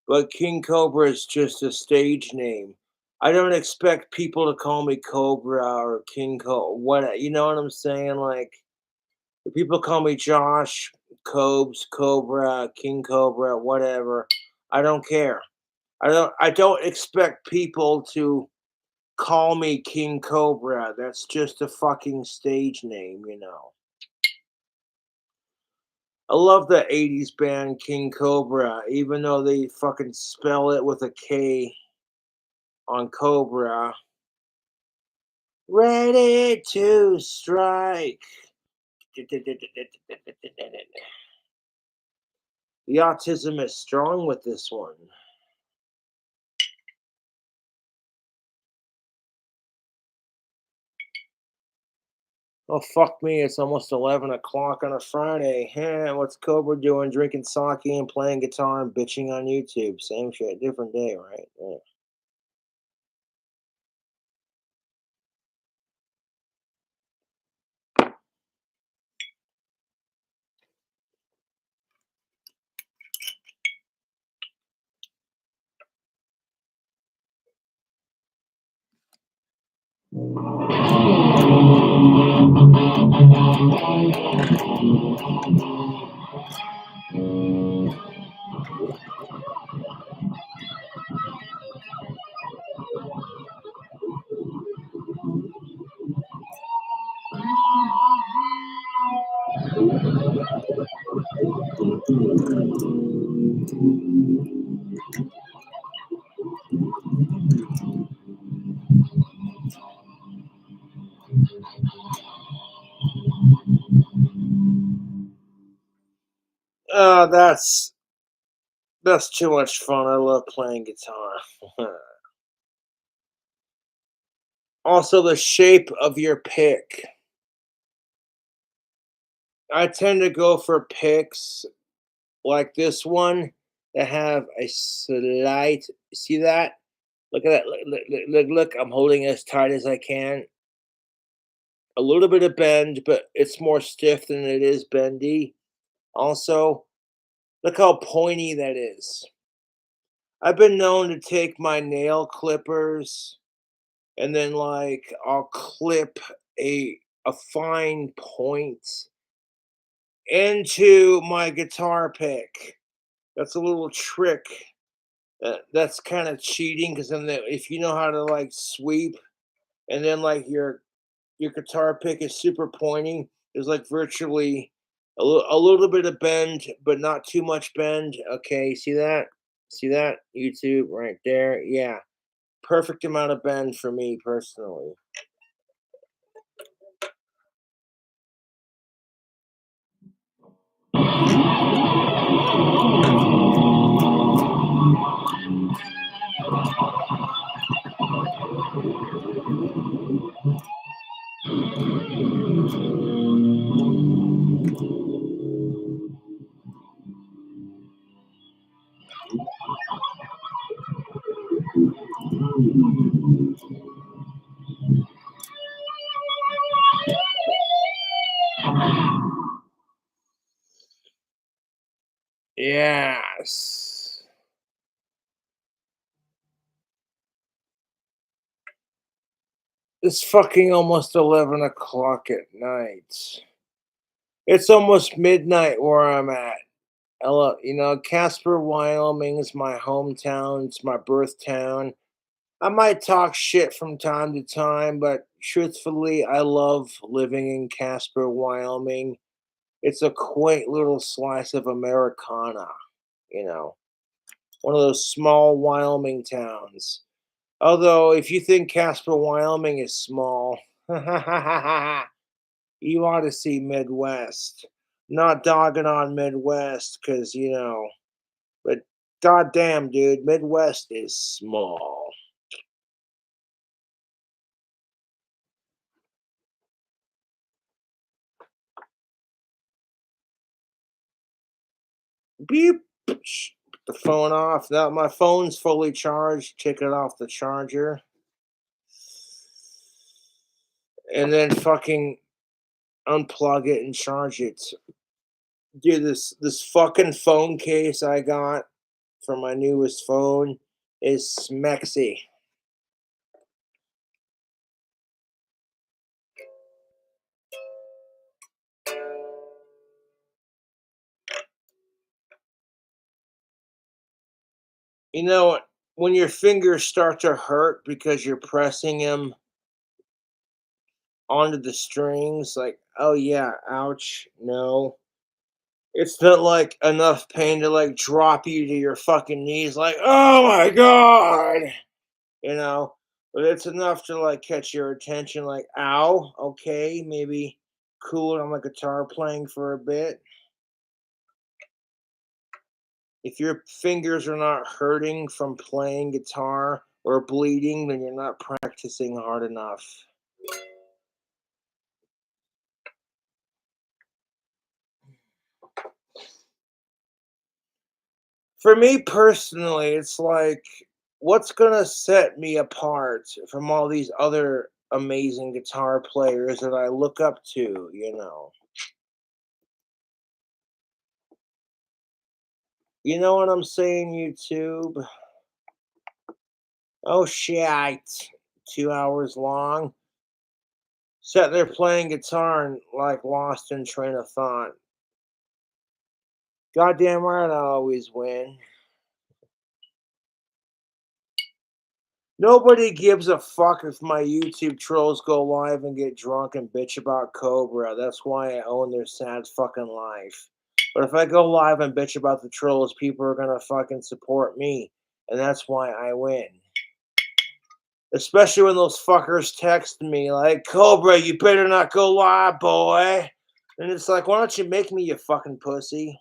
But King Cobra is just a stage name. I don't expect people to call me Cobra or King Cobra. What you know what I'm saying? Like if people call me Josh, Cobes, Cobra, King Cobra, whatever. I don't care. I don't expect people to call me King Cobra. That's just a fucking stage name. I love the 80s band King Cobra, even though they fucking spell it with a K on Cobra. Ready to strike. The autism is strong with this one. Oh, fuck me. It's almost 11 o'clock on a Friday. Hey, what's Cobra doing? Drinking sake and playing guitar and bitching on YouTube. Same shit, different day, right? Yeah. That's too much fun. I love playing guitar. Also, the shape of your pick. I tend to go for picks like this one that have a slight. See that? Look at that. Look. I'm holding as tight as I can. A little bit of bend, but it's more stiff than it is bendy. Also, look how pointy that is. I've been known to take my nail clippers and then like I'll clip a fine point into my guitar pick. That's a little trick. That's kind of cheating because then if you know how to like sweep and then like your guitar pick is super pointy, there's like virtually a little bit of bend, but not too much bend. Okay, see that? See that? YouTube right there. Yeah, perfect amount of bend for me personally. Yes. It's fucking almost 11 o'clock at night. It's almost midnight where I'm at. Hello, Casper, Wyoming is my hometown. It's my birth town. I might talk shit from time to time, but truthfully, I love living in Casper, Wyoming. It's a quaint little slice of Americana, you know, one of those small Wyoming towns. Although, if you think Casper, Wyoming is small, you ought to see Midwest. Not dogging on Midwest, because, but goddamn, dude, Midwest is small. Beep. Put the phone off. Now my phone's fully charged. Take it off the charger. And then fucking unplug it and charge it. Dude, this fucking phone case I got for my newest phone is smexy. You know what? When your fingers start to hurt because you're pressing them onto the strings, like, oh yeah, ouch, no. It's not like enough pain to like drop you to your fucking knees, like, oh my god, you know. But it's enough to like catch your attention, like, ow, okay, maybe cool it on the guitar playing for a bit. If your fingers are not hurting from playing guitar or bleeding, then you're not practicing hard enough. For me personally, it's like, what's gonna set me apart from all these other amazing guitar players that I look up to? You know what I'm saying, YouTube? Oh shit. 2 hours long. Sat there playing guitar and like lost in train of thought. Goddamn right I always win. Nobody gives a fuck if my YouTube trolls go live and get drunk and bitch about Cobra. That's why I own their sad fucking life. But if I go live and bitch about the trolls, people are gonna fucking support me. And that's why I win. Especially when those fuckers text me like, Cobra, you better not go live, boy. And it's like, why don't you make me, you fucking pussy?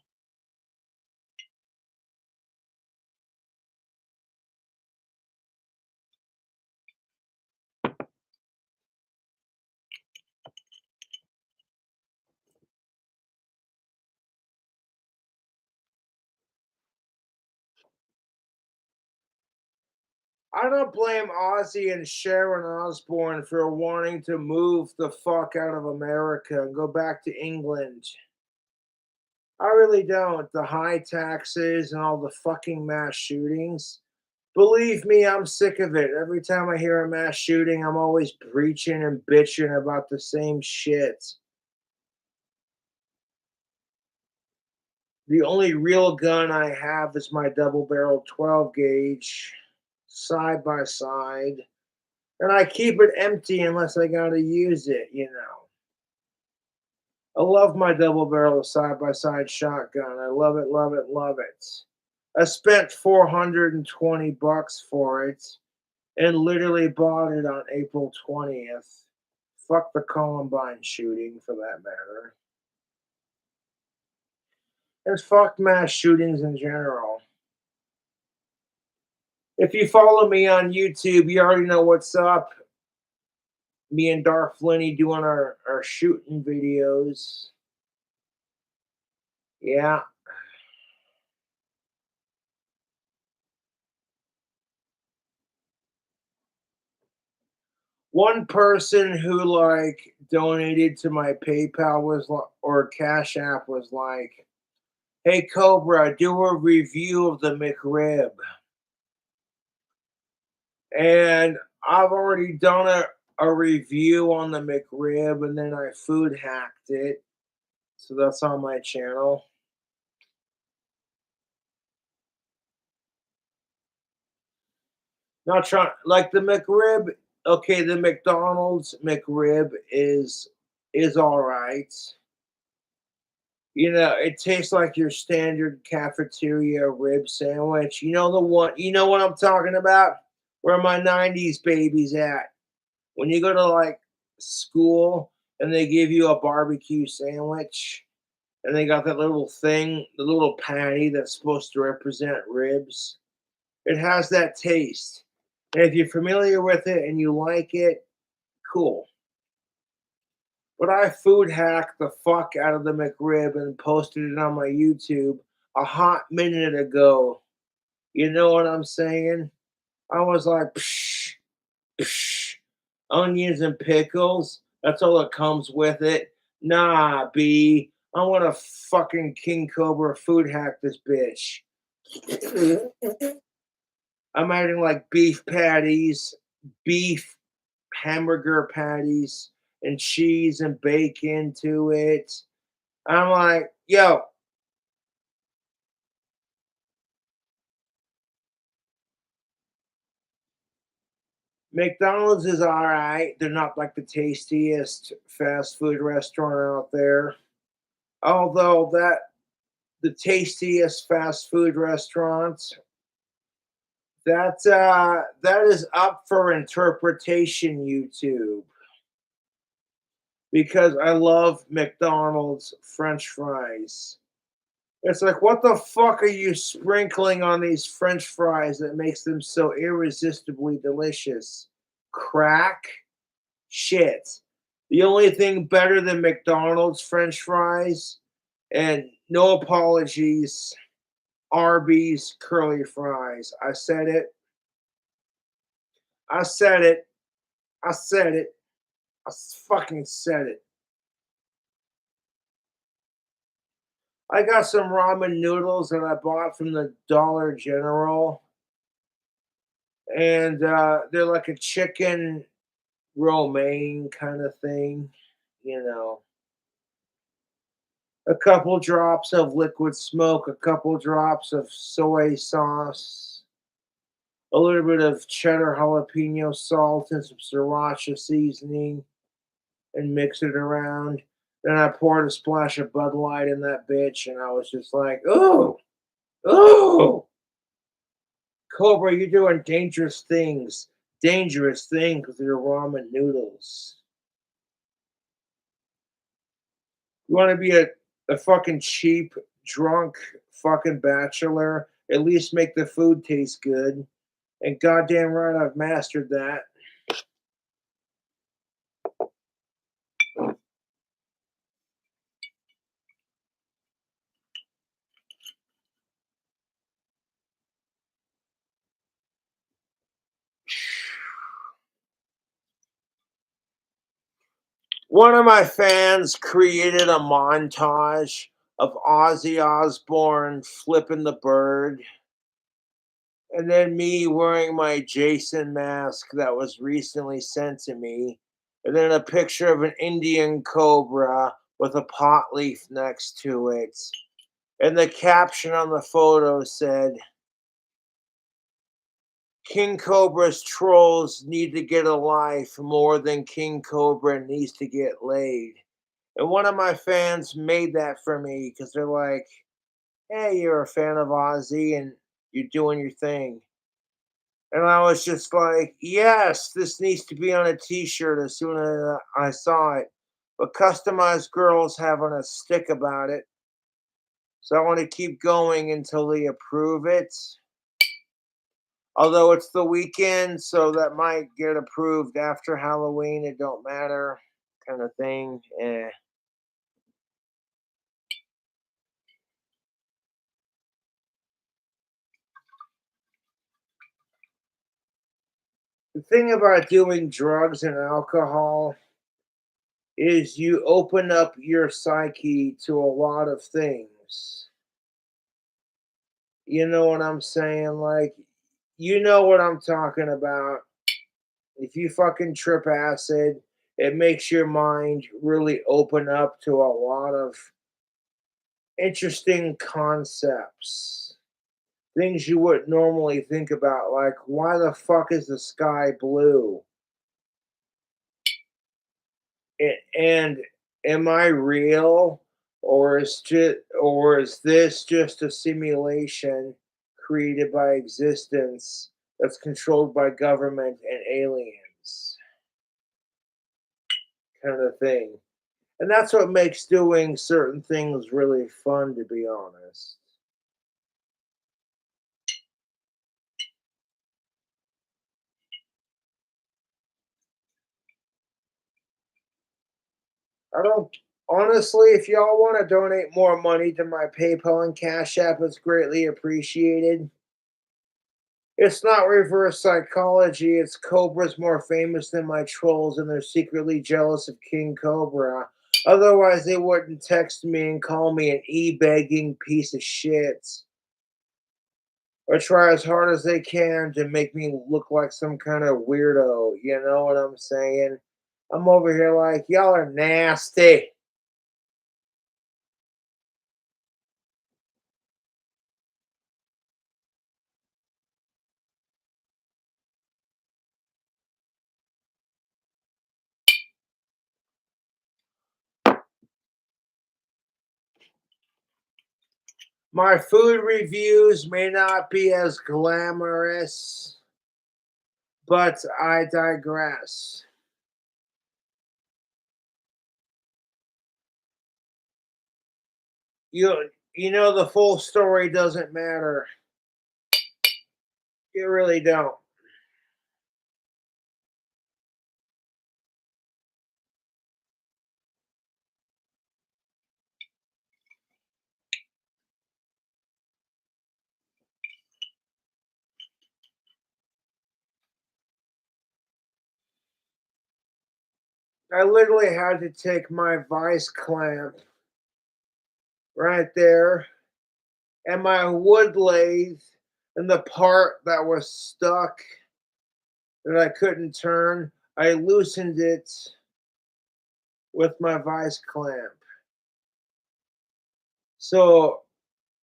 I don't blame Ozzy and Sharon Osbourne for wanting to move the fuck out of America and go back to England. I really don't. The high taxes and all the fucking mass shootings. Believe me, I'm sick of it. Every time I hear a mass shooting, I'm always preaching and bitching about the same shit. The only real gun I have is my double barrel 12 gauge, side by side. And I keep it empty unless I gotta use it, you know. I love my double barrel side by side shotgun. I love it, love it, love it. I spent 420 bucks for it and literally bought it on April 20th. Fuck the Columbine shooting for that matter. And fuck mass shootings in general. If you follow me on YouTube, you already know what's up. Me and Darth Lenny doing our shooting videos. Yeah. One person who like donated to my PayPal was or Cash App was like, "Hey Cobra, do a review of the McRib." And I've already done a review on the McRib and then I food hacked it. So that's on my channel. Not trying like the McRib. Okay, the McDonald's McRib is all right. You know, it tastes like your standard cafeteria rib sandwich. You know the one. You know what I'm talking about? Where my '90s babies at? When you go to like school and they give you a barbecue sandwich, and they got that little thing, the little patty that's supposed to represent ribs. It has that taste. And if you're familiar with it and you like it, cool. But I food hacked the fuck out of the McRib and posted it on my YouTube a hot minute ago. You know what I'm saying? I was like, psh, psh, onions and pickles. That's all that comes with it. Nah, B. I want to fucking King Cobra food hack this bitch. I'm adding like beef patties, beef hamburger patties, and cheese and bacon to it. I'm like, yo, McDonald's is all right. They're not like the tastiest fast food restaurant out there. Although the tastiest fast food restaurant that is up for interpretation, YouTube, because I love McDonald's French fries. It's like, what the fuck are you sprinkling on these French fries that makes them so irresistibly delicious? Crack? Shit. The only thing better than McDonald's French fries, and no apologies, Arby's curly fries. I said it. I said it. I said it. Fucking said it. I got some ramen noodles that I bought from the Dollar General, and they're like a chicken romaine kind of thing, you know. A couple drops of liquid smoke, a couple drops of soy sauce, a little bit of cheddar jalapeno salt, and some sriracha seasoning, and mix it around. Then I poured a splash of Bud Light in that bitch, and I was just like, "Ooh, ooh, Cobra, you're doing dangerous things with your ramen noodles. You want to be a fucking cheap, drunk fucking bachelor? At least make the food taste good." And goddamn right, I've mastered that. One of my fans created a montage of Ozzy Osbourne flipping the bird, and then me wearing my Jason mask that was recently sent to me, and then a picture of an Indian cobra with a pot leaf next to it. And the caption on the photo said, King Cobra's trolls need to get a life more than King Cobra needs to get laid. And one of my fans made that for me because they're like, hey, you're a fan of Ozzy and you're doing your thing. And I was just like, yes, this needs to be on a t-shirt as soon as I saw it. But customized girls having a stick about it. So I want to keep going until they approve it. Although it's the weekend, so that might get approved after Halloween. It don't matter, kind of thing. The thing about doing drugs and alcohol is you open up your psyche to a lot of things. You know what I'm saying? Like, you know what I'm talking about. If you fucking trip acid, it makes your mind really open up to a lot of interesting concepts. Things you wouldn't normally think about, like why the fuck is the sky blue? And am I real, or is this just a simulation created by existence that's controlled by government and aliens, kind of thing. And that's what makes doing certain things really fun, to be honest. I don't honestly, if y'all want to donate more money to my PayPal and Cash App, it's greatly appreciated. It's not reverse psychology. It's Cobra's more famous than my trolls, and they're secretly jealous of King Cobra. Otherwise, they wouldn't text me and call me an e-begging piece of shit, or try as hard as they can to make me look like some kind of weirdo. You know what I'm saying? I'm over here like, y'all are nasty. My food reviews may not be as glamorous, but I digress. You know the full story doesn't matter. You really don't. I literally had to take my vice clamp right there and my wood lathe and the part that was stuck that I couldn't turn. I loosened it with my vice clamp. So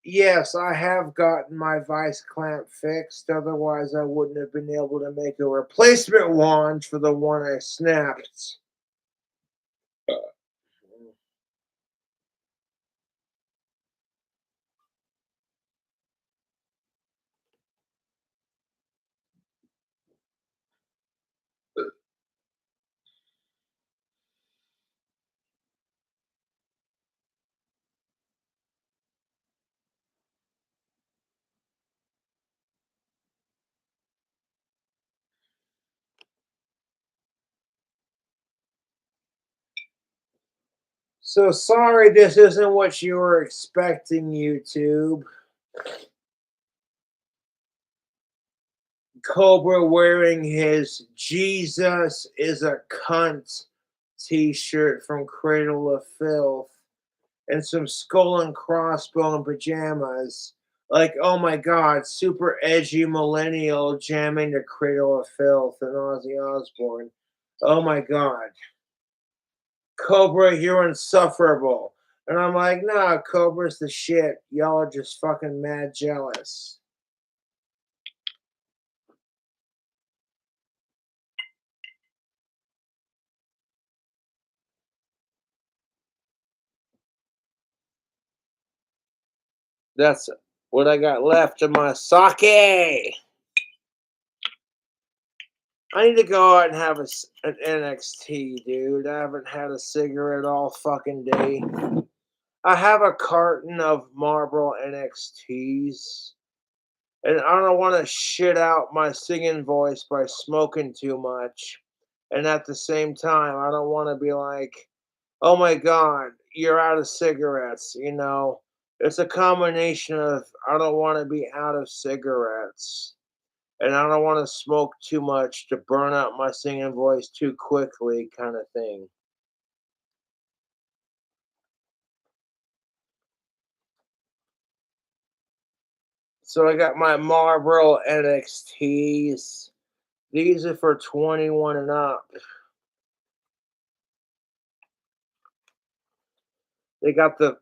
yes, I have gotten my vice clamp fixed. Otherwise, I wouldn't have been able to make a replacement wand for the one I snapped. So sorry, this isn't what you were expecting, YouTube. Cobra wearing his Jesus is a cunt t-shirt from Cradle of Filth and some skull and crossbone pajamas. Like, oh my god, super edgy millennial jamming to Cradle of Filth and Ozzy Osbourne. Oh my god. Cobra, you're insufferable. And I'm like, nah, Cobra's the shit. Y'all are just fucking mad jealous. That's what I got left of my sake. I need to go out and have an NXT, dude. I haven't had a cigarette all fucking day. I have a carton of Marlboro NXTs, and I don't want to shit out my singing voice by smoking too much. And at the same time, I don't want to be like, oh my God, you're out of cigarettes. It's a combination of I don't want to be out of cigarettes. And I don't want to smoke too much to burn out my singing voice too quickly, kind of thing. So I got my Marlboro NXTs. These are for 21 and up. They got the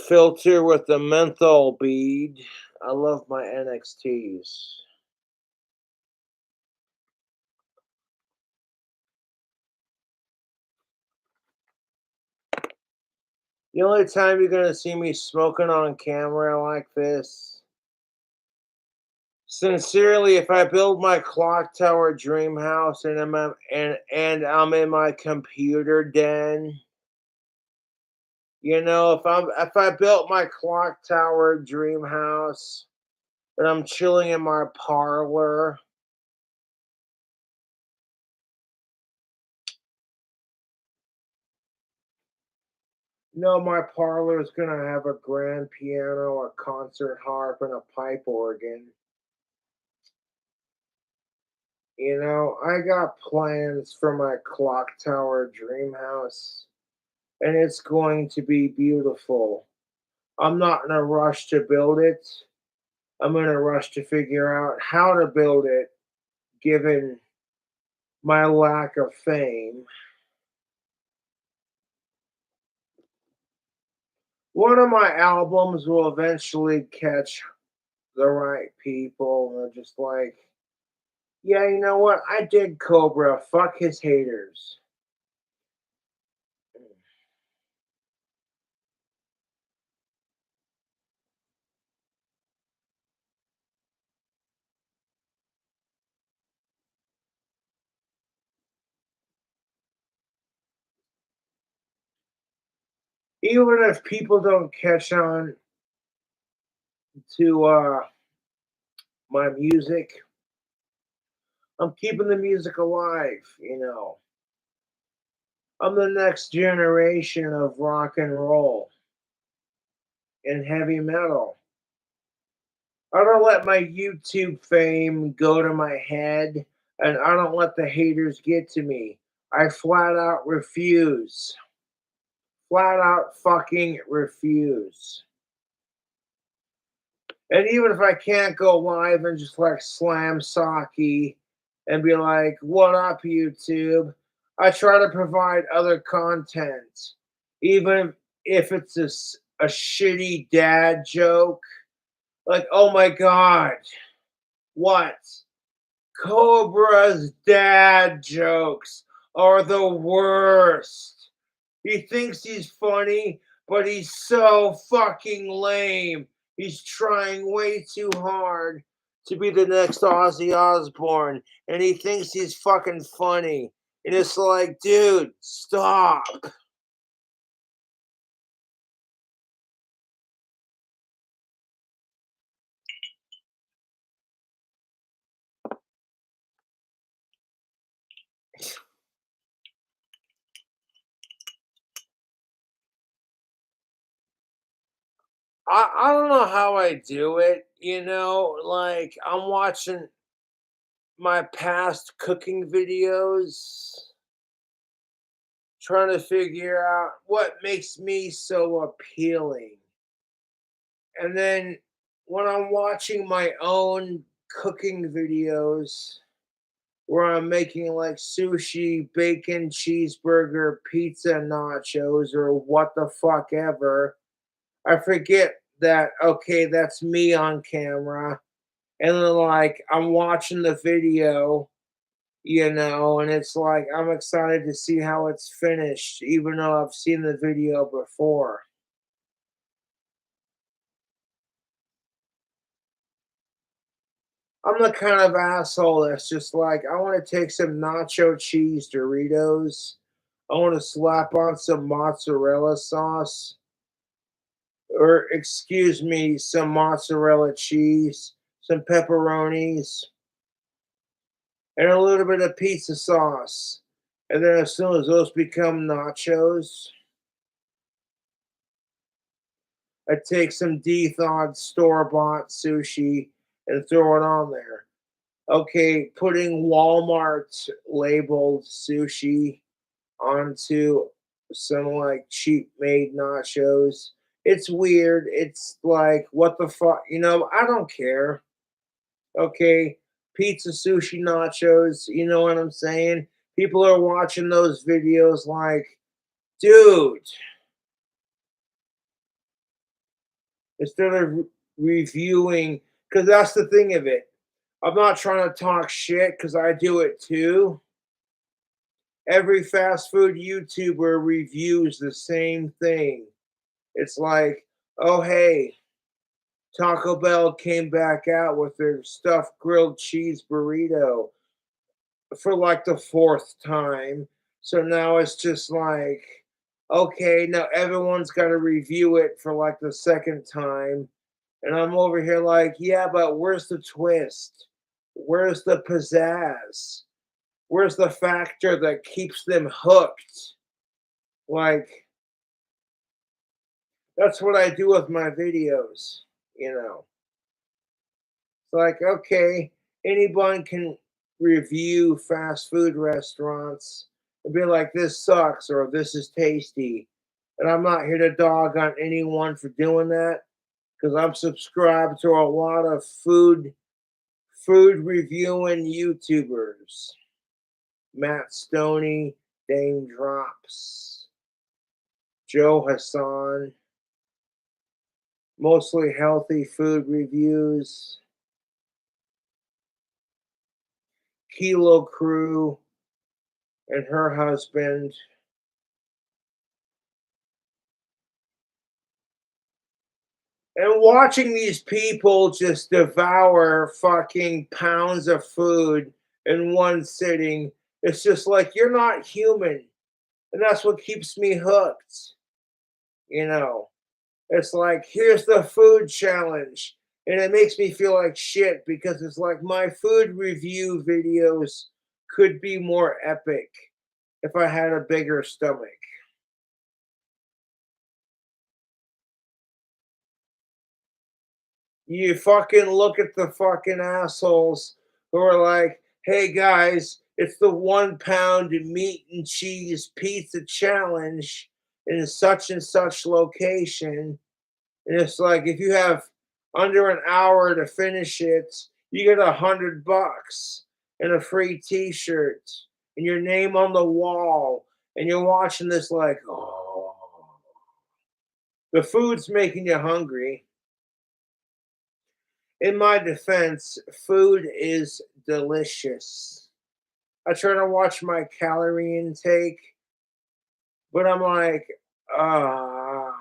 filter with the menthol bead. I love my NXTs. The only time you're gonna see me smoking on camera like this, sincerely, if I build my clock tower dream house and I'm in my computer den, if I built my clock tower dream house and I'm chilling in my parlor. No, my parlor is gonna have a grand piano, a concert harp, and a pipe organ. I got plans for my clock tower dream house, and it's going to be beautiful. I'm not in a rush to build it. I'm in a rush to figure out how to build it, given my lack of fame. One of my albums will eventually catch the right people. And they're just like, yeah, you know what? I dig Cobra. Fuck his haters. Even if people don't catch on to my music, I'm keeping the music alive. I'm the next generation of rock and roll and heavy metal. I don't let my YouTube fame go to my head, and I don't let the haters get to me. I flat out refuse. Flat out fucking refuse. And even if I can't go live and just like slam Saki and be like, what up, YouTube? I try to provide other content. Even if it's a shitty dad joke. Like, oh my God, what? Cobra's dad jokes are the worst. He thinks he's funny, but he's so fucking lame. He's trying way too hard to be the next Ozzy Osbourne, and he thinks he's fucking funny. And it's like, dude, stop. I don't know how I do it, like I'm watching my past cooking videos, trying to figure out what makes me so appealing. And then when I'm watching my own cooking videos where I'm making like sushi, bacon, cheeseburger, pizza, nachos, or what the fuck ever, I forget that, okay, that's me on camera. And then, like, I'm watching the video, and it's like I'm excited to see how it's finished, even though I've seen the video before. I'm the kind of asshole that's just like, I want to take some nacho cheese Doritos. I want to slap on some mozzarella sauce, or excuse me, some mozzarella cheese, some pepperonis, and a little bit of pizza sauce. And then as soon as those become nachos, I take some de-thawed store-bought sushi and throw it on there. Okay, putting Walmart labeled sushi onto some like cheap made nachos. It's weird. It's like, what the fuck? I don't care. Okay, pizza, sushi, nachos. You know what I'm saying? People are watching those videos like, dude, instead of reviewing, because that's the thing of it. I'm not trying to talk shit because I do it too. Every fast food YouTuber reviews the same thing. It's like, oh, hey, Taco Bell came back out with their stuffed grilled cheese burrito for like the fourth time. So now it's just like, okay, now everyone's got to review it for like the second time. And I'm over here like, yeah, but where's the twist? Where's the pizzazz? Where's the factor that keeps them hooked? Like, that's what I do with my videos, you know. It's like, okay, anyone can review fast food restaurants and be like, this sucks or this is tasty. And I'm not here to dog on anyone for doing that because I'm subscribed to a lot of food reviewing YouTubers. Matt Stoney, Dame Drops, Joe Hassan, mostly healthy food reviews, Kilo Crew and her husband. And watching these people just devour fucking pounds of food in one sitting, it's just like, you're not human. And that's what keeps me hooked. You know, it's like, here's the food challenge. And it makes me feel like shit because it's like my food review videos could be more epic if I had a bigger stomach. You fucking look at the fucking assholes who are like, hey guys, it's the 1 pound meat and cheese pizza challenge in such and such location. And it's like, if you have under an hour to finish it, you get $100 and a free t-shirt and your name on the wall. And you're watching this like, oh, the food's making you hungry. In my defense, food is delicious. I try to watch my calorie intake, but I'm like, ah,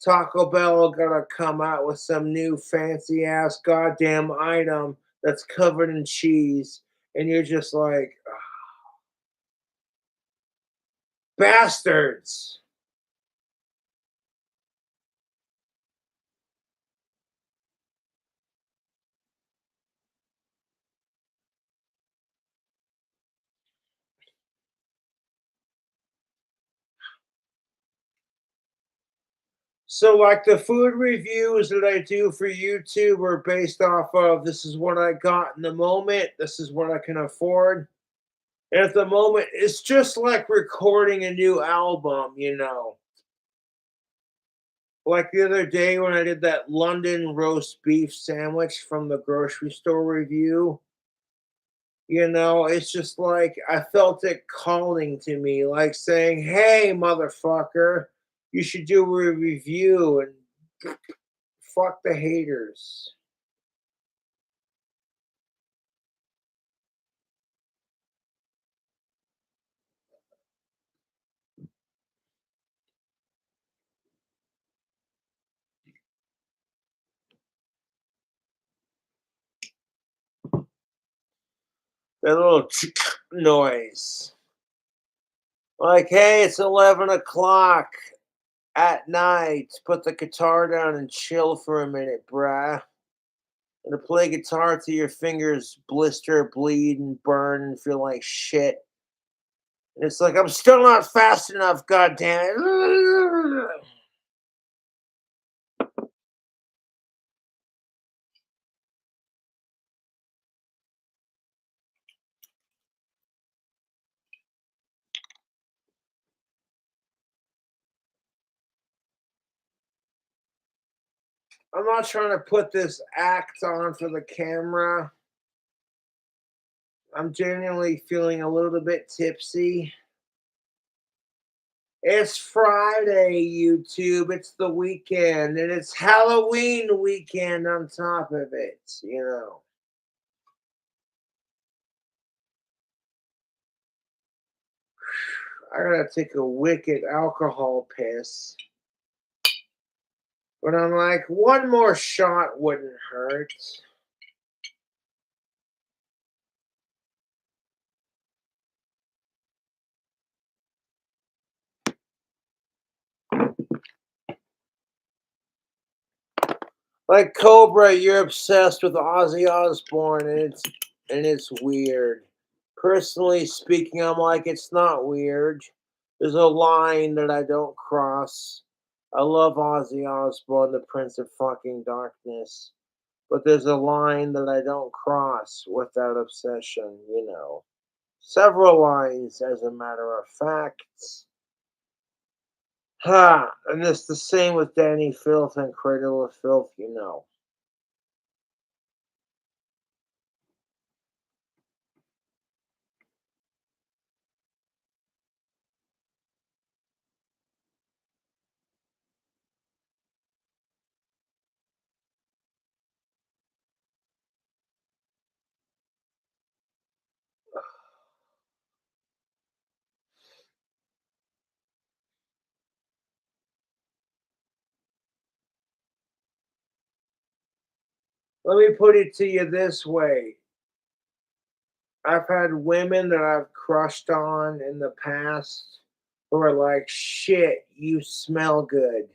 Taco Bell gonna come out with some new fancy ass goddamn item that's covered in cheese, and you're just like, "Ah, bastards." So, like the food reviews that I do for YouTube are based off of, this is what I got in the moment, this is what I can afford. And at the moment, it's just like recording a new album, you know. Like the other day when I did that London roast beef sandwich from the grocery store review, you know, it's just like I felt it calling to me, like saying, "Hey, motherfucker, you should do a review and fuck the haters." That little noise. Like, hey, it's 11 o'clock at night. Put the guitar down and chill for a minute, bruh. And to play guitar till your fingers blister, bleed, and burn and feel like shit. And it's like, I'm still not fast enough, goddammit. I'm not trying to put this act on for the camera. I'm genuinely feeling a little bit tipsy. It's Friday, YouTube. It's the weekend, and it's Halloween weekend on top of it, you know. I gotta take a wicked alcohol piss. But I'm like, one more shot wouldn't hurt. Like Cobra, you're obsessed with Ozzy Osbourne, and it's weird. Personally speaking, I'm like, it's not weird. There's a line that I don't cross. I love Ozzy Osbourne, the Prince of fucking Darkness, but there's a line that I don't cross with that obsession, you know. Several lines, as a matter of fact. Ha! And it's the same with Danny Filth and Cradle of Filth, you know. Let me put it to you this way. I've had women that I've crushed on in the past who are like, shit, you smell good.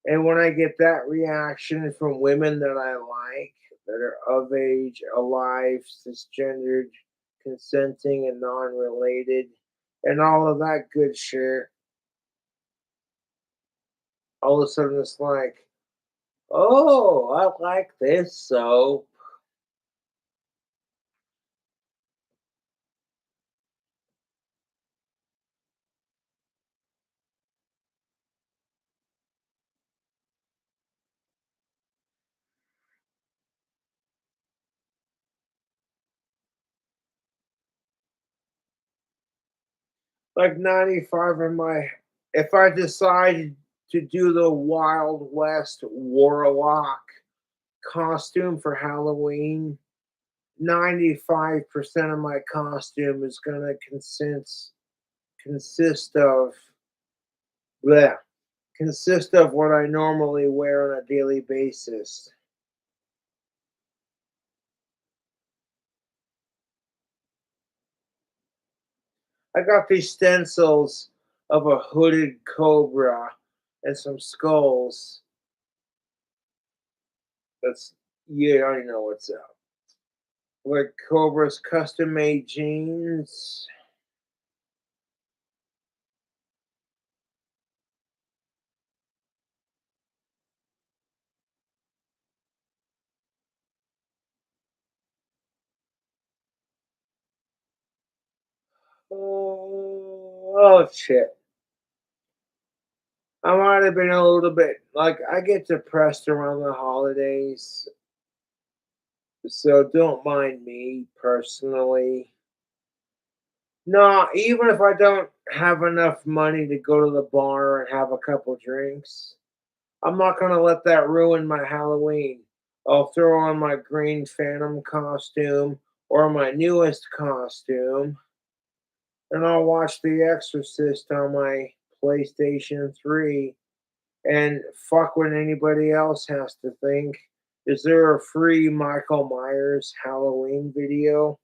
And when I get that reaction from women that I like, that are of age, alive, cisgendered, consenting, and non related, and all of that good shit, all of a sudden it's like, oh, I like this soap. Like 95 of my, if I decided to do the Wild West Warlock costume for Halloween, 95% of my costume is going to consist of bleh, consist of what I normally wear on a daily basis. I got these stencils of a hooded cobra and some skulls. That's, you already know what's up. Like Cobra's custom made jeans. Oh shit. I might have been a little bit like I get depressed around the holidays, so don't mind me personally. No, even if I don't have enough money to go to the bar and have a couple drinks, I'm not gonna let that ruin my Halloween. I'll throw on my Green Phantom costume or my newest costume, and I'll watch The Exorcist on my PlayStation 3 and fuck what anybody else has to think. Is there a free Michael Myers Halloween video?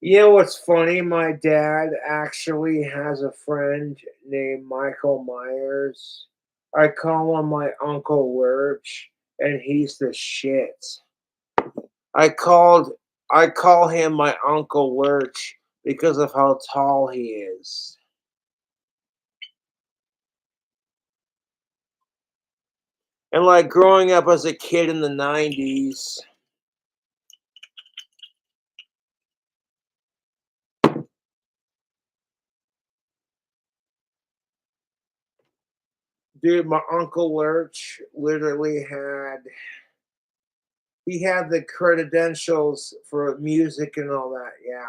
You know what's funny? My dad actually has a friend named Michael Myers. I call him my Uncle Lurch, and he's the shit. I called I call him my Uncle Lurch because of how tall he is. And like growing up as a kid in the 90s, dude, my Uncle Lurch literally he had the credentials for music and all that, yeah.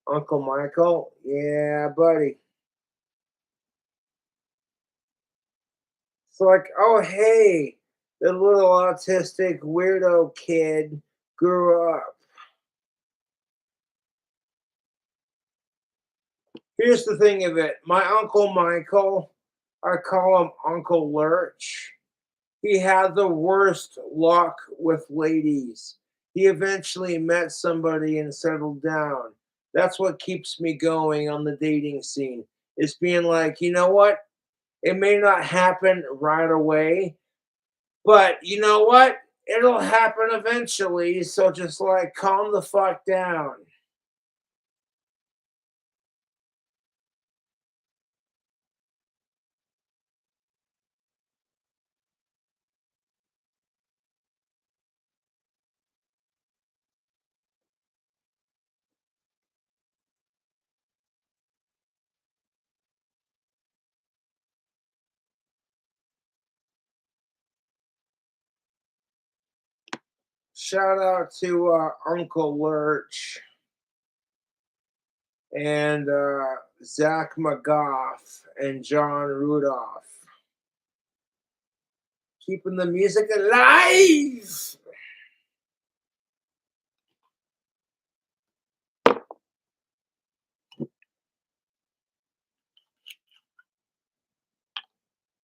Uncle Michael? Yeah, buddy. It's like, oh, hey, the little autistic weirdo kid grew up. Here's the thing of it. My Uncle Michael, I call him Uncle Lurch. He had the worst luck with ladies. He eventually met somebody and settled down. That's what keeps me going on the dating scene. Is being like, you know what? It may not happen right away, but you know what? It'll happen eventually. So just like calm the fuck down. Shout out to Uncle Lurch and Zach McGough and John Rudolph. Keeping the music alive.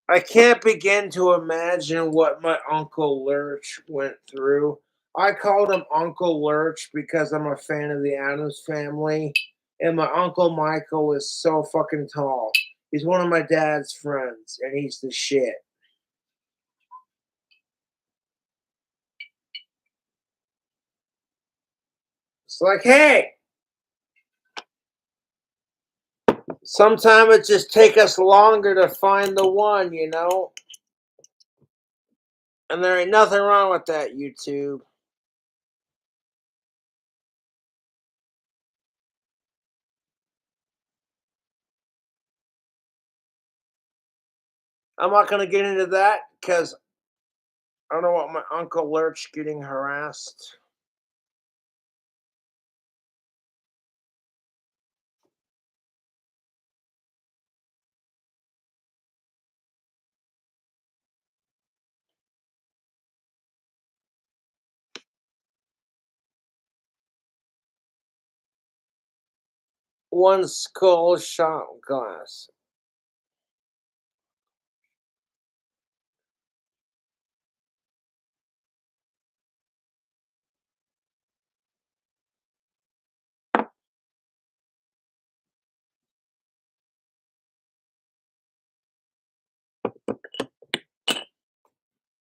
I can't begin to imagine what my Uncle Lurch went through. I called him Uncle Lurch because I'm a fan of the Addams family, and my Uncle Michael is so fucking tall. He's one of my dad's friends, and he's the shit. It's like, hey, sometimes it just take us longer to find the one, you know? And there ain't nothing wrong with that, YouTube. I'm not gonna get into that because I don't want my Uncle Lurch getting harassed. One skull shot glass.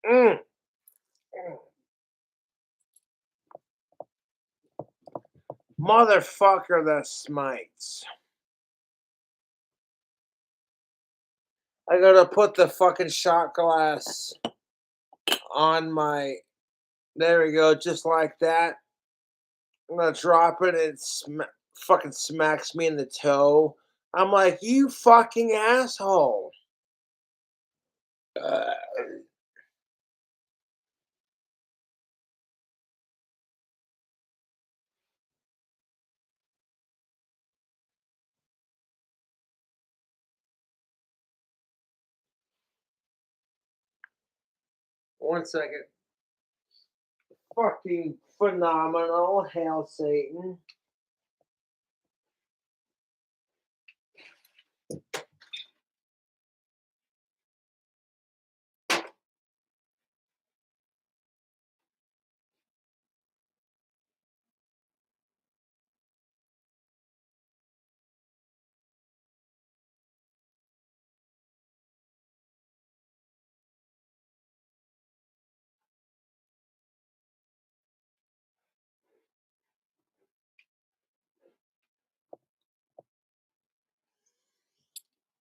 Mm. Motherfucker that smites. I gotta put the fucking shot glass on my There we go, just like that. I'm gonna drop it, and it fucking smacks me in the toe. I'm like, you fucking asshole. Uh, 1 second. Fucking phenomenal. Hail Satan.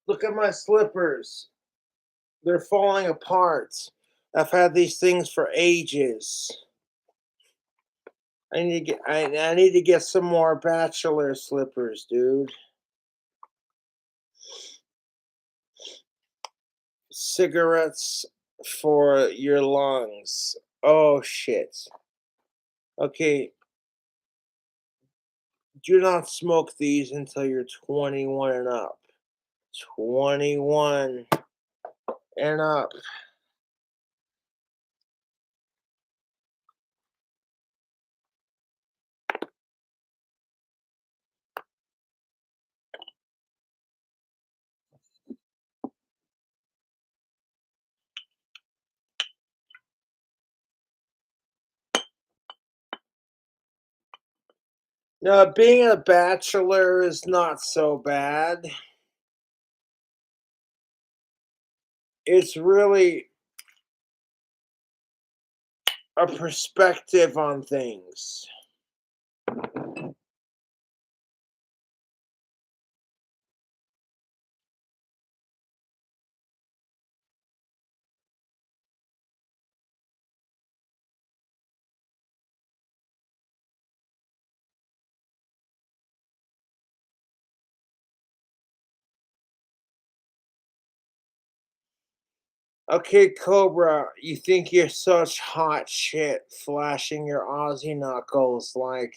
Look at my slippers. They're falling apart. I've had these things for ages. I need to get some more bachelor slippers, dude. Cigarettes for your lungs. Oh shit. Okay, do not smoke these until you're 21 and up. 21 and up. No, being a bachelor is not so bad. It's really a perspective on things. Okay, Cobra, you think you're such hot shit, flashing your Aussie knuckles like